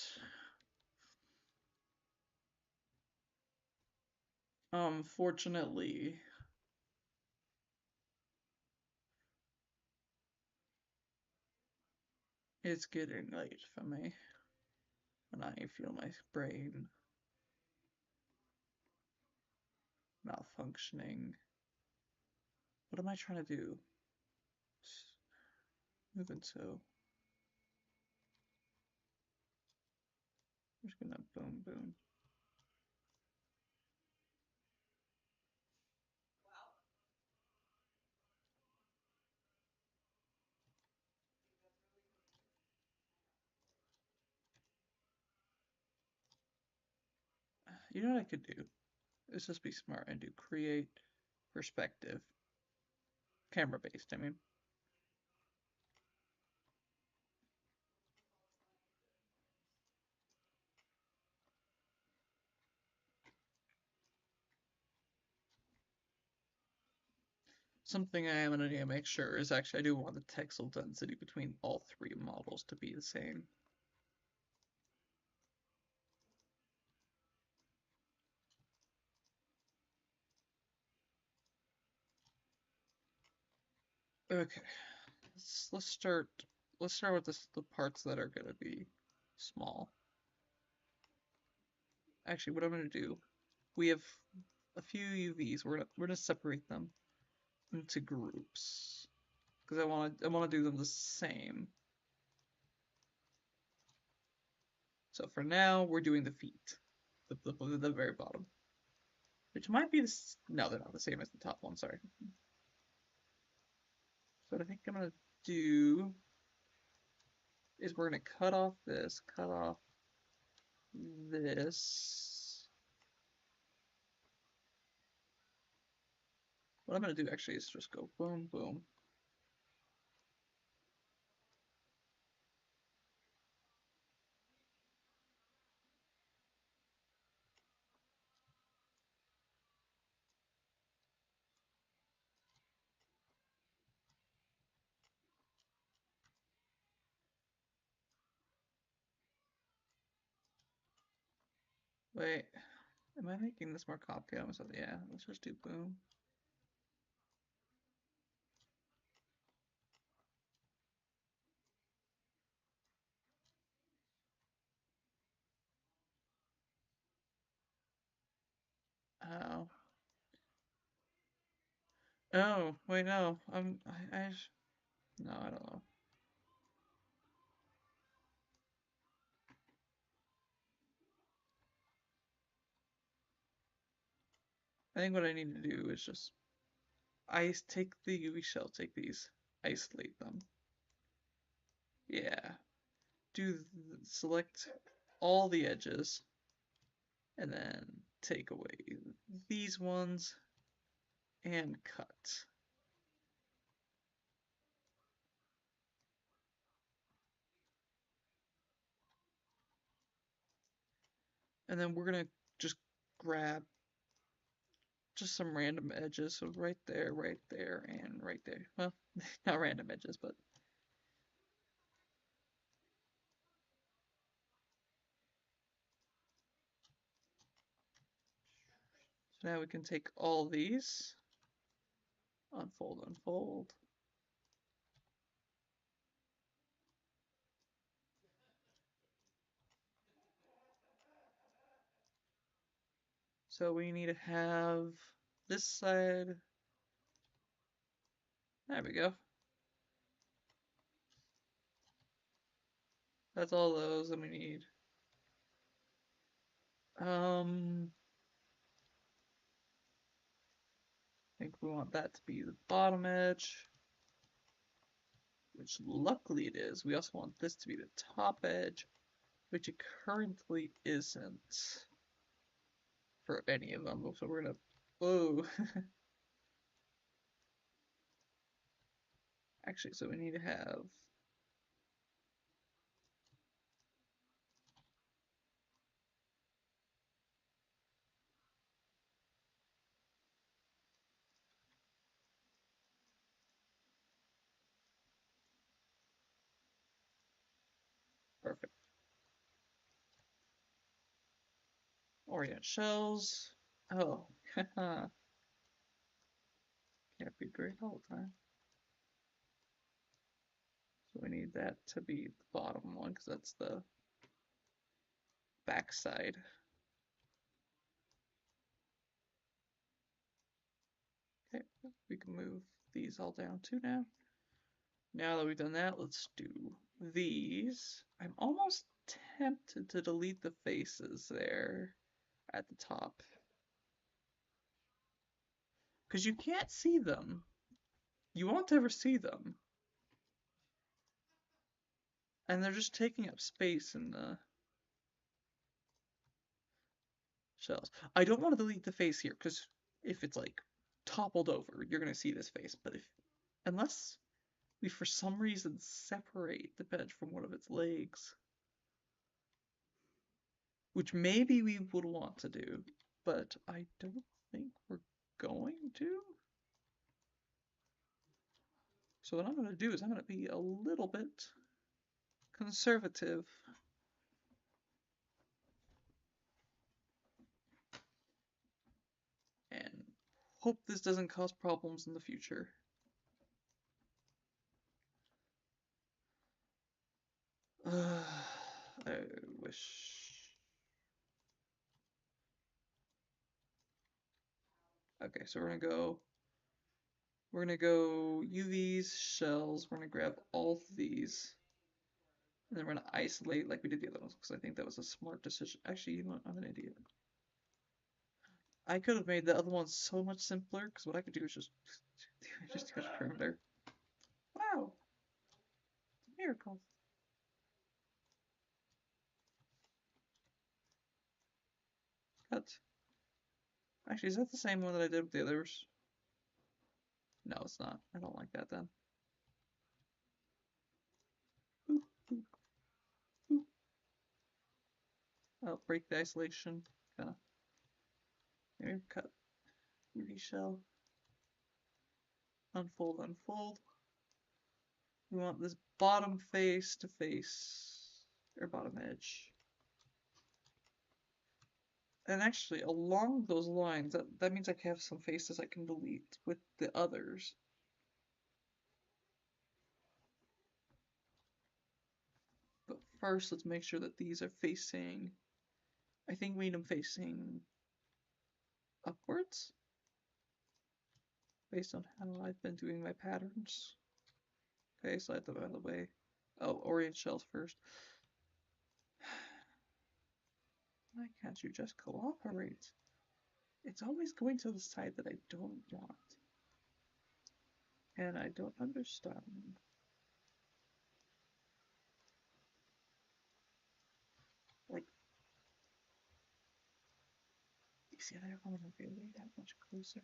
unfortunately, it's getting late for me, and I feel my brain malfunctioning. What am I trying to do? Moving so. I'm just gonna boom boom. You know what I could do? Let's just be smart and do create perspective. Camera based, I mean. Something I am gonna need to make sure is actually I do want the texel density between all three models to be the same. Okay, let's start. Let's start with the parts that are gonna be small. Actually, what I'm gonna do, we have a few UVs. We're gonna separate them into groups because I wanna do them the same. So for now, we're doing the feet, the very bottom, which might be this. No, they're not the same as the top one. Sorry. So what I think I'm gonna do is we're gonna cut off this, cut off this. What I'm gonna do actually is just go boom, boom. Wait, am I making this more complicated? Yeah, let's just do boom. Oh. Oh, wait, no. No, I don't know. I think what I need to do is just take the UV shell, take these, isolate them. Yeah. Select all the edges, and then take away these ones and cut. And then we're gonna just grab just some random edges. So right there, and right there. Well, not random edges, but so now we can take all these, unfold, unfold. So we need to have this side. There we go. That's all those that we need. I think we want that to be the bottom edge, which luckily it is. We also want this to be the top edge, which it currently isn't for any of them. So we're gonna, whoa. Actually, so we need to have perfect orient shells. Oh, can't be great all the time. So we need that to be the bottom one because that's the back side. Okay, we can move these all down too now. Now that we've done that, let's do these. I'm almost tempted to delete the faces there at the top. Because you can't see them. You won't ever see them. And they're just taking up space in the shells. I don't want to delete the face here, because if it's like toppled over, you're going to see this face. But unless we for some reason separate the bench from one of its legs, which maybe we would want to do, but I don't think we're going to. So what I'm going to do is I'm going to be a little bit conservative. And hope this doesn't cause problems in the future. I wish. Okay, so we're gonna go UVs, shells, we're gonna grab all of these. And then we're gonna isolate like we did the other ones, because I think that was a smart decision. Actually, you know what? I'm an idiot. I could have made the other ones so much simpler, because what I could do is just touch perimeter. Wow! Miracle. Cut. Actually, is that the same one that I did with the others? No, it's not. I don't like that then. Boop, boop, boop. I'll break the isolation. Kinda. Maybe cut. UV shell. Unfold, unfold. We want this bottom face to face, or bottom edge. And actually, along those lines, that means I can have some faces I can delete with the others. But first, let's make sure that these are facing, I think we need them facing upwards, based on how I've been doing my patterns. Okay, slide them out of the way. Oh, orient shells first. Why can't you just cooperate? It's always going to the side that I don't want. And I don't understand. Like, you see, I don't want to be way that much closer.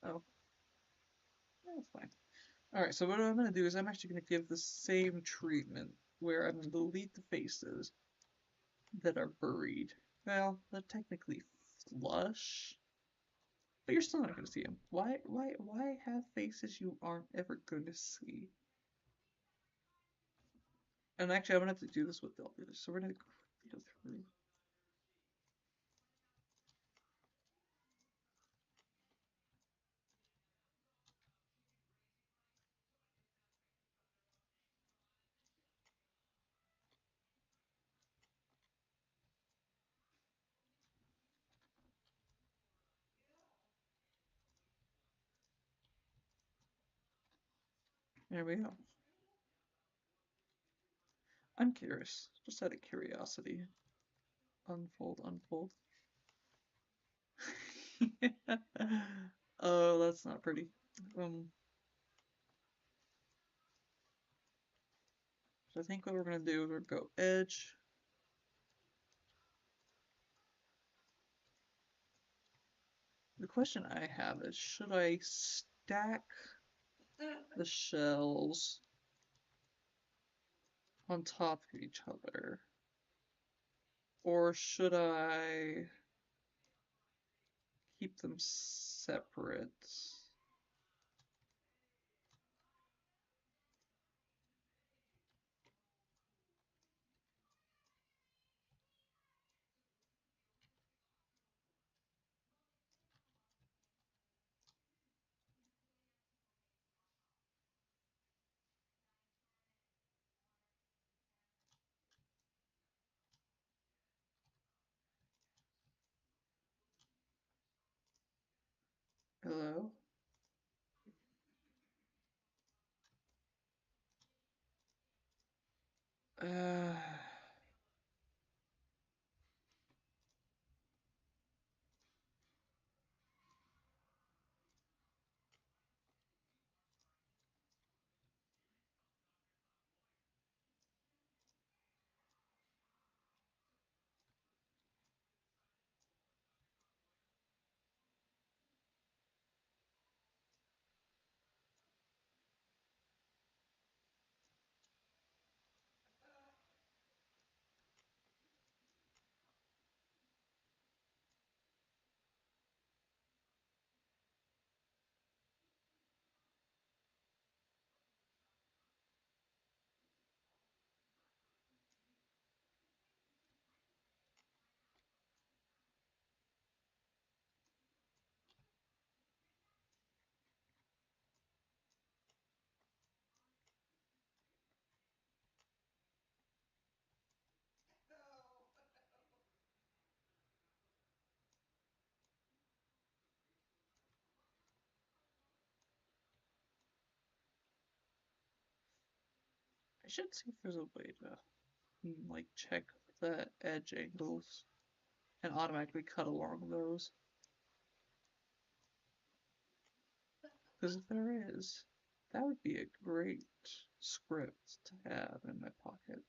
Oh, that's fine. Alright, so what I'm going to do is I'm actually going to give the same treatment, where I'm going to delete the faces that are buried. Well, they're technically flush, but you're still not going to see them. Why have faces you aren't ever going to see? And actually, I'm going to have to do this with the others, so we're going to go through. There we go. I'm curious, just out of curiosity. Unfold, unfold. Oh, that's not pretty. So I think what we're gonna do is we're gonna go edge. The question I have is, should I stack the shells on top of each other? Or should I keep them separate? Hello? Uh, I should see if there's a way to like check the edge angles and automatically cut along those. Because if there is, that would be a great script to have in my pocket.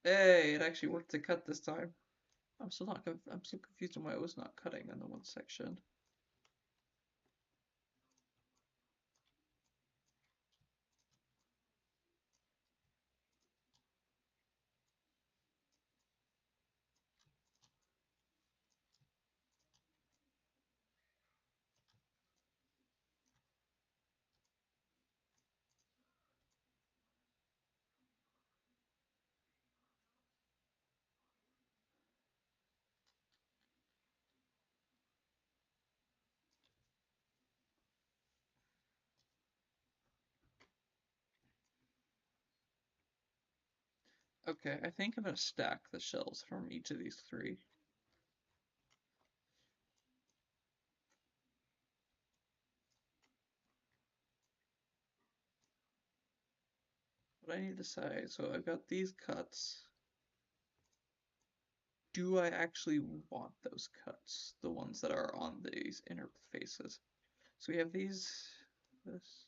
Hey, it actually worked to cut this time. I'm still not. I'm still confused on why it was not cutting in the one section. Okay, I think I'm gonna stack the shells from each of these three. But I need to decide. So I've got these cuts. Do I actually want those cuts? The ones that are on these inner faces. So we have these, this.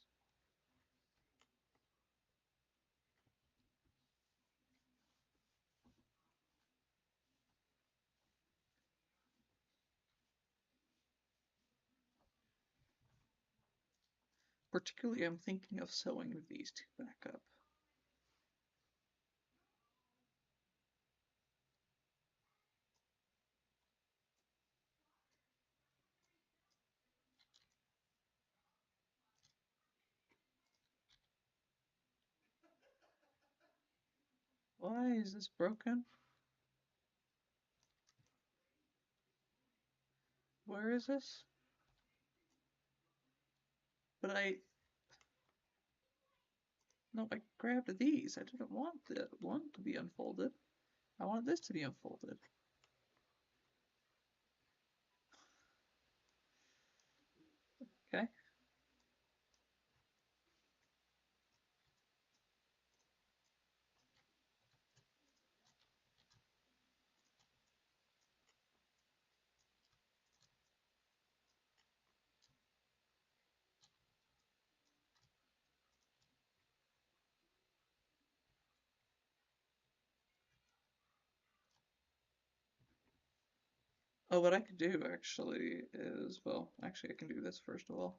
Particularly, I'm thinking of sewing these two back up. Why is this broken? Where is this? But no, I grabbed these. I didn't want the one to be unfolded. I wanted this to be unfolded. Okay. Oh, what I could do actually is, well, actually I can do this first of all.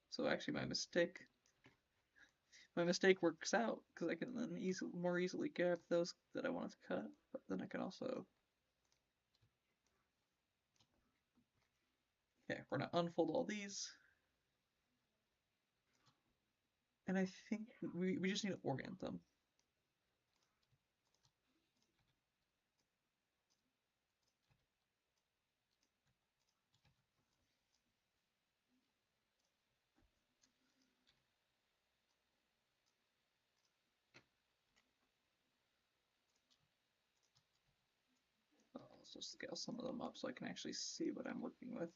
So actually my mistake works out because I can then more easily grab those that I wanted to cut, but then I can also, okay, we're gonna unfold all these, and I think we just need to orient them. I'll just scale some of them up so I can actually see what I'm working with.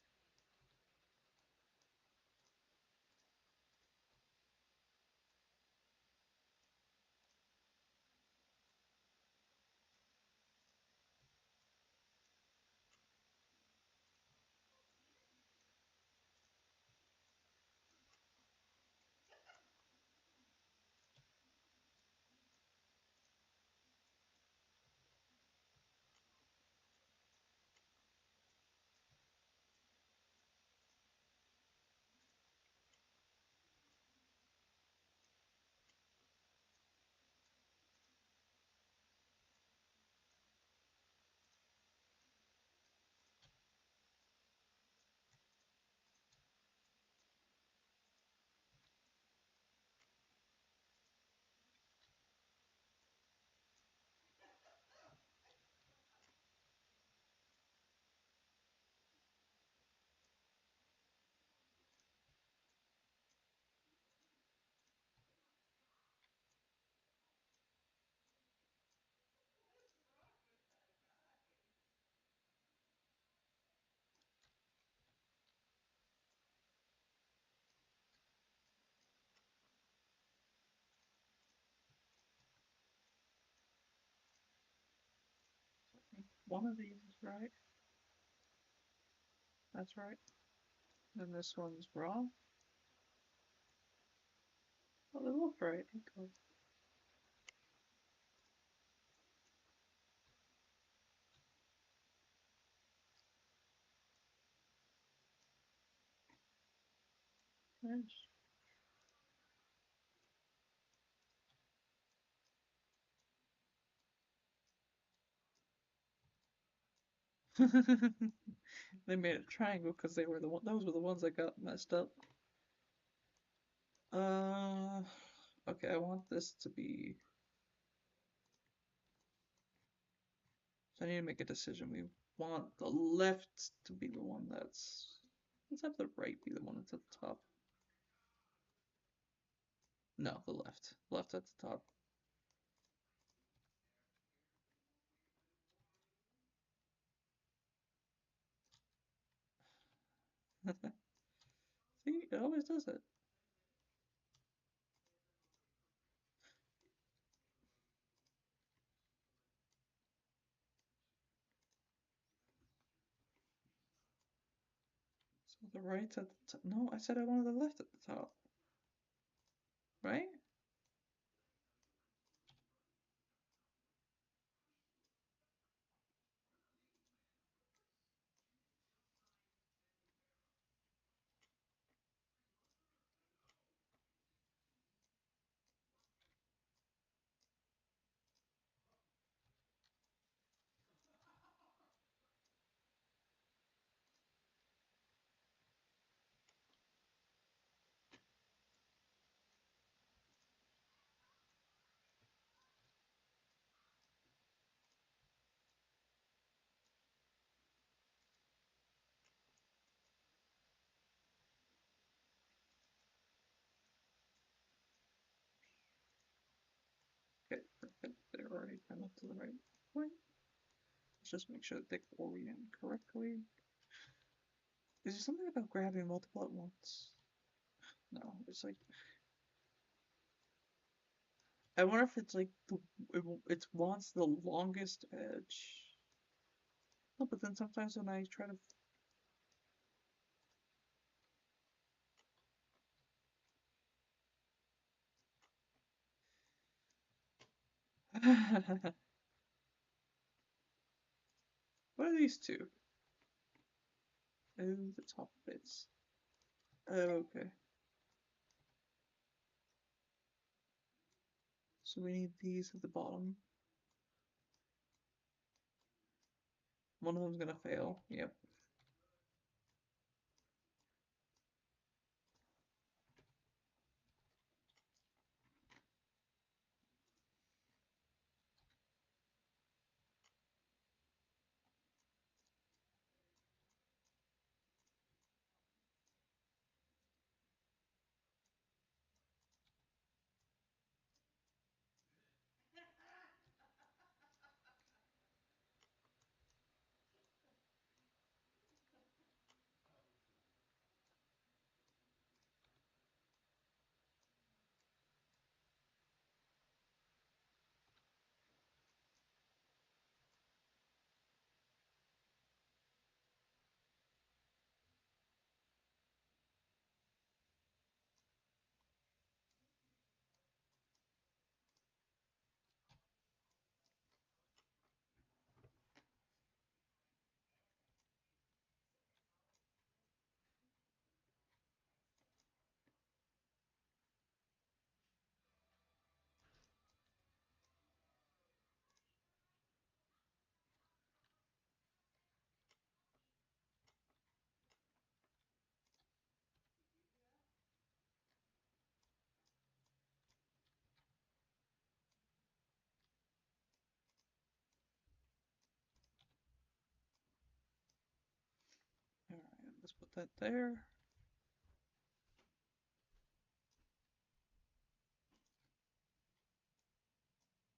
I think one of these is right. That's right. Then this one's wrong. Oh, they're both right. Okay. Nice. They made a triangle because they were those were the ones that got messed up. Uh, okay, I want this to be. So I need to make a decision. We want the left to be the one that's. Let's have the right be the one that's at the top. No, the left. Left at the top. See, it always does it. So the right's at the top. No, I said I wanted the left at the top. Right? Okay, perfect. They're already kind of to the right point. Let's just make sure that they orient correctly. Is there something about grabbing multiple at once? No, it's like I wonder if it's like it wants the longest edge. No, but then sometimes when I try to what are these two? Oh, the top bits. Oh, okay. So we need these at the bottom. One of them's gonna fail. Yep. Alright, let's put that there.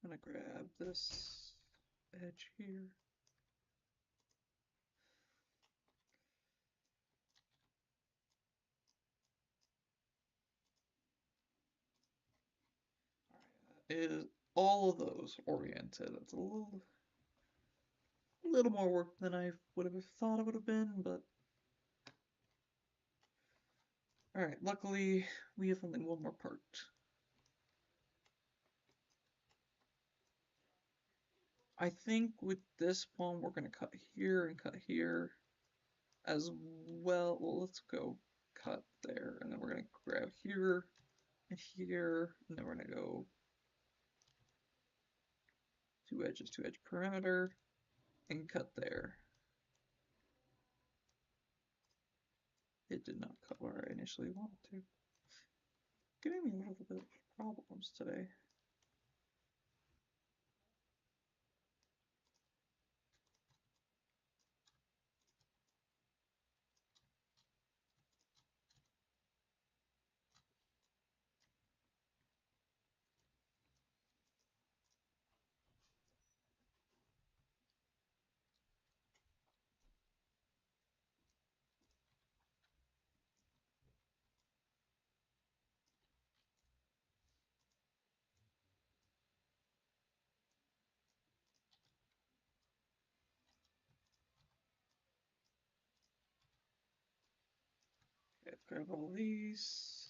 I'm gonna grab this edge here. Is all of those oriented? It's a little more work than I would have thought it would have been, but alright, luckily we have only one more part. I think with this one we're gonna cut here and cut here as well. Well, let's go cut there, and then we're gonna grab here and here, and then we're gonna go two edges, two edge perimeter, and cut there. It did not cut where I initially wanted to. Giving me a little bit of problems today. Okay, grab all these.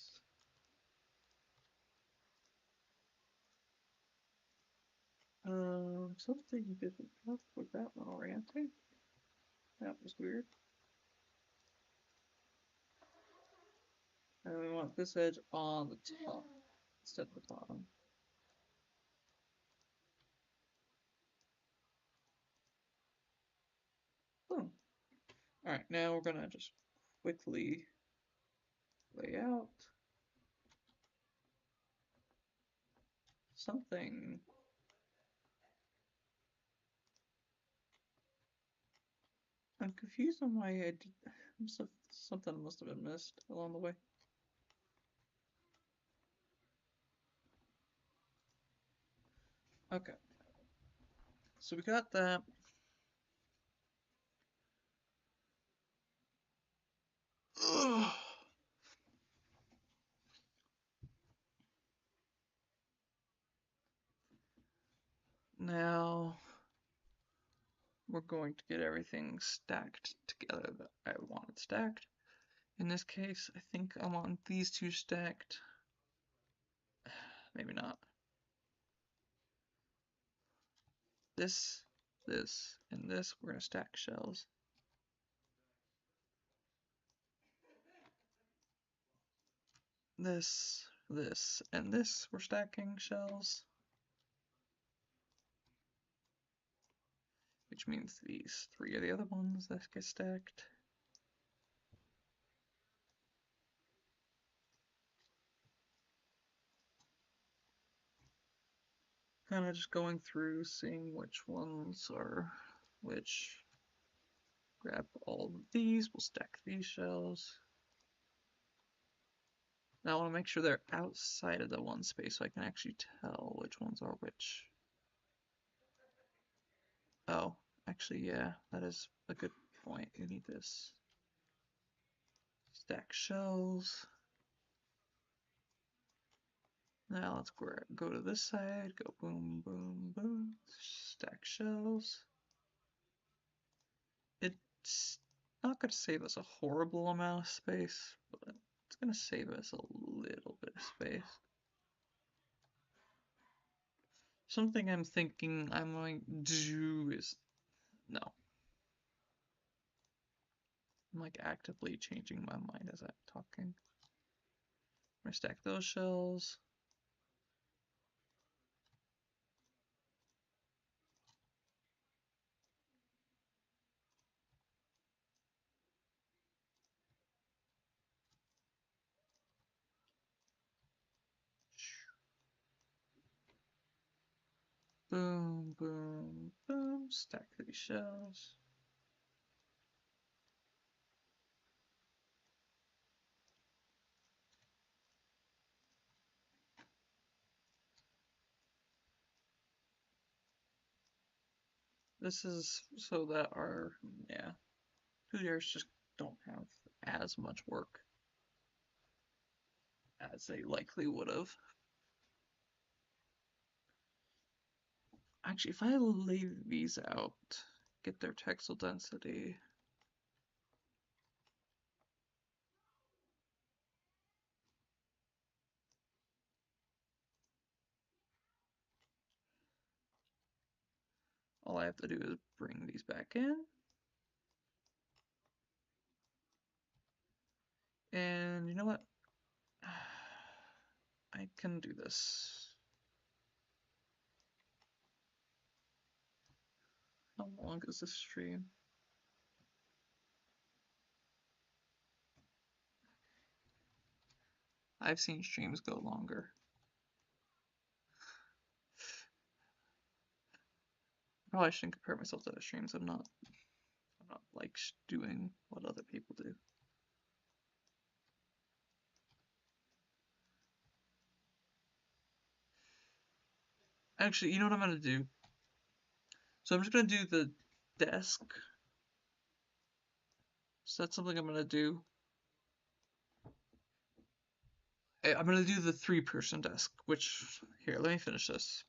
Something didn't help with that one orienting. That was weird. And we want this edge on the top instead of the bottom. Boom. Alright, now we're gonna just quickly lay out something. I'm confused on why I did. Something must have been missed along the way. Okay. So we got that. Ugh. Now we're going to get everything stacked together that I wanted stacked. In this case, I think I want these two stacked. Maybe not. This, and this, we're gonna stack shells. This, and this, we're stacking shells. Which means these three are the other ones that get stacked. Kind of just going through, seeing which ones are which. Grab all of these, we'll stack these shells. Now I want to make sure they're outside of the one space so I can actually tell which ones are which. Oh, actually, yeah, that is a good point. You need this. Stack shells. Now let's go to this side, go boom, boom, boom, stack shells. It's not going to save us a horrible amount of space, but it's going to save us a little bit of space. Something I'm thinking I'm going to do is, no. I'm like actively changing my mind as I'm talking. I'm going to stack those shells. Boom, boom, boom. Stack these shells. This is so that our, yeah, 2 years just don't have as much work as they likely would have. Actually, if I leave these out, get their textile density. All I have to do is bring these back in. And you know what? I can do this. How long is this stream? I've seen streams go longer. Probably shouldn't compare myself to other streams. I'm not like doing what other people do. Actually, you know what I'm gonna do? So I'm just gonna do the desk. So that's something I'm gonna do. I'm gonna do the 3-person desk, which, here, let me finish this.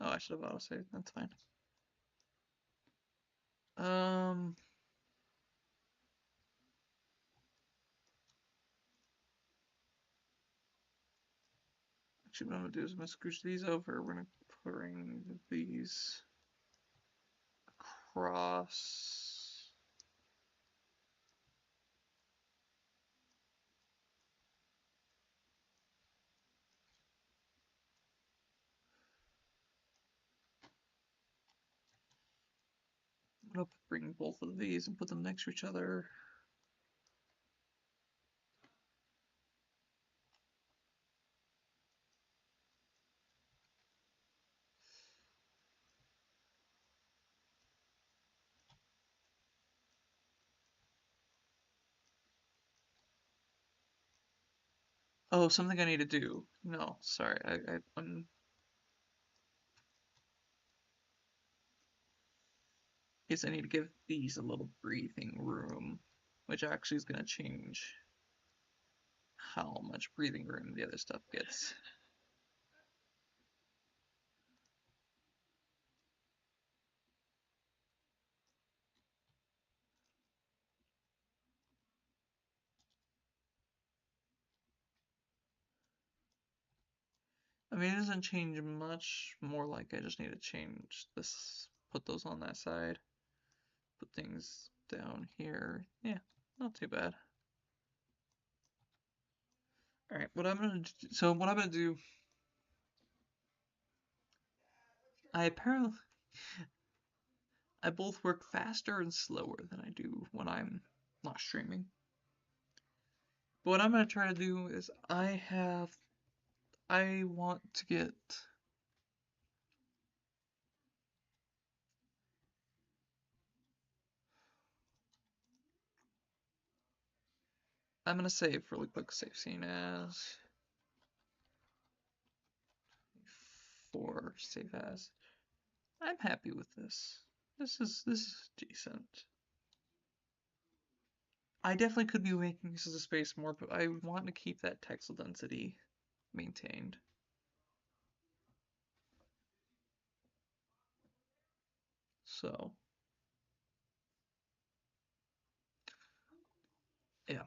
Oh, I should have autosaved, that's fine. Actually, what I'm gonna do is I'm gonna scooch these over. We're gonna bring these across. I'm gonna bring both of these and put them next to each other. Oh, something I need to do. No, sorry. Guess I need to give these a little breathing room, which actually is gonna change how much breathing room the other stuff gets. I mean, it doesn't change much. More like I just need to change this, put those on that side, put things down here. Yeah, not too bad. All right, what I'm gonna do, I apparently, I both work faster and slower than I do when I'm not streaming. But what I'm gonna try to do is I want to get, I'm gonna save really quick, save scene as, for save as. I'm happy with this. This is decent. I definitely could be making use of the space more, but I want to keep that texel density maintained. So, yeah.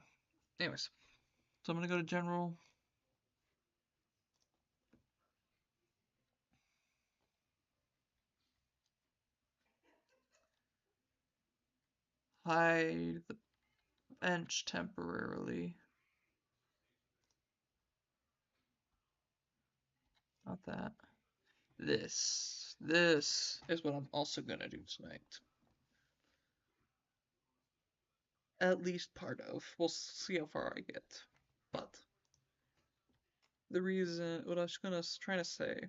Anyways, so I'm gonna go to general. Hide the bench temporarily. Not that. This is what I'm also gonna do tonight. At least part of. We'll see how far I get. But the reason, what I was trying to say,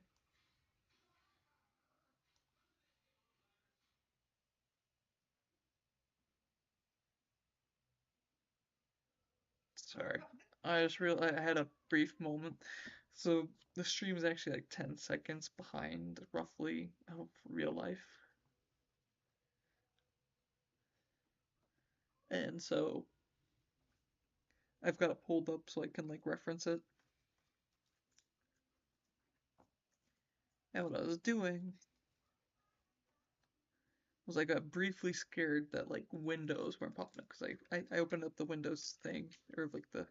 sorry, I just realized I had a brief moment. So the stream is actually like 10 seconds behind, roughly, of real life. And so I've got it pulled up so I can like reference it. And what I was doing was I got briefly scared that like windows weren't popping up because I opened up the Windows thing or like the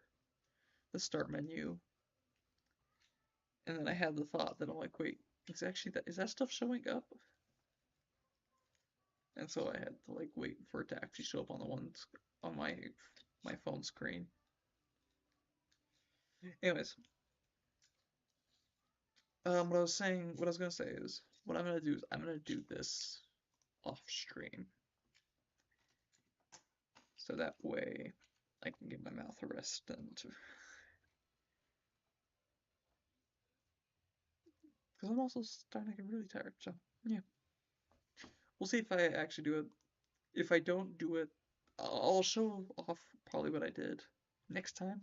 start menu, and then I had the thought that I'm like, wait, is that stuff showing up? And so I had to like wait for it to actually show up on the ones on my phone screen. Anyways, what I was gonna say is, what I'm gonna do is I'm gonna do this off stream, so that way I can give my mouth a rest and because I'm also starting to get really tired. So yeah, we'll see if I actually do it. If I don't do it, I'll show off probably what I did next time.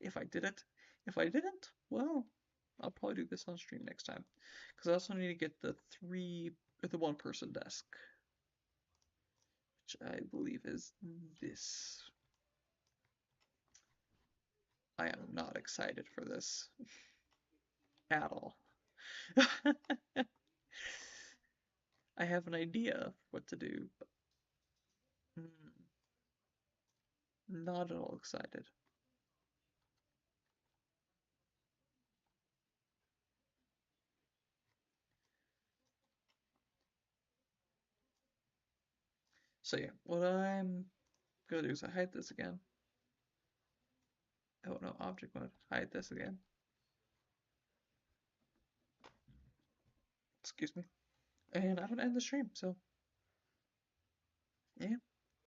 If I did it, if I didn't, well, I'll probably do this on stream next time. Because I also need to get the one person desk, which I believe is this. I am not excited for this at all. I have an idea of what to do, but not at all excited. So yeah, what I'm gonna do is I hide this again. Oh no, object mode. Hide this again. Excuse me. And I'm gonna end the stream, so yeah.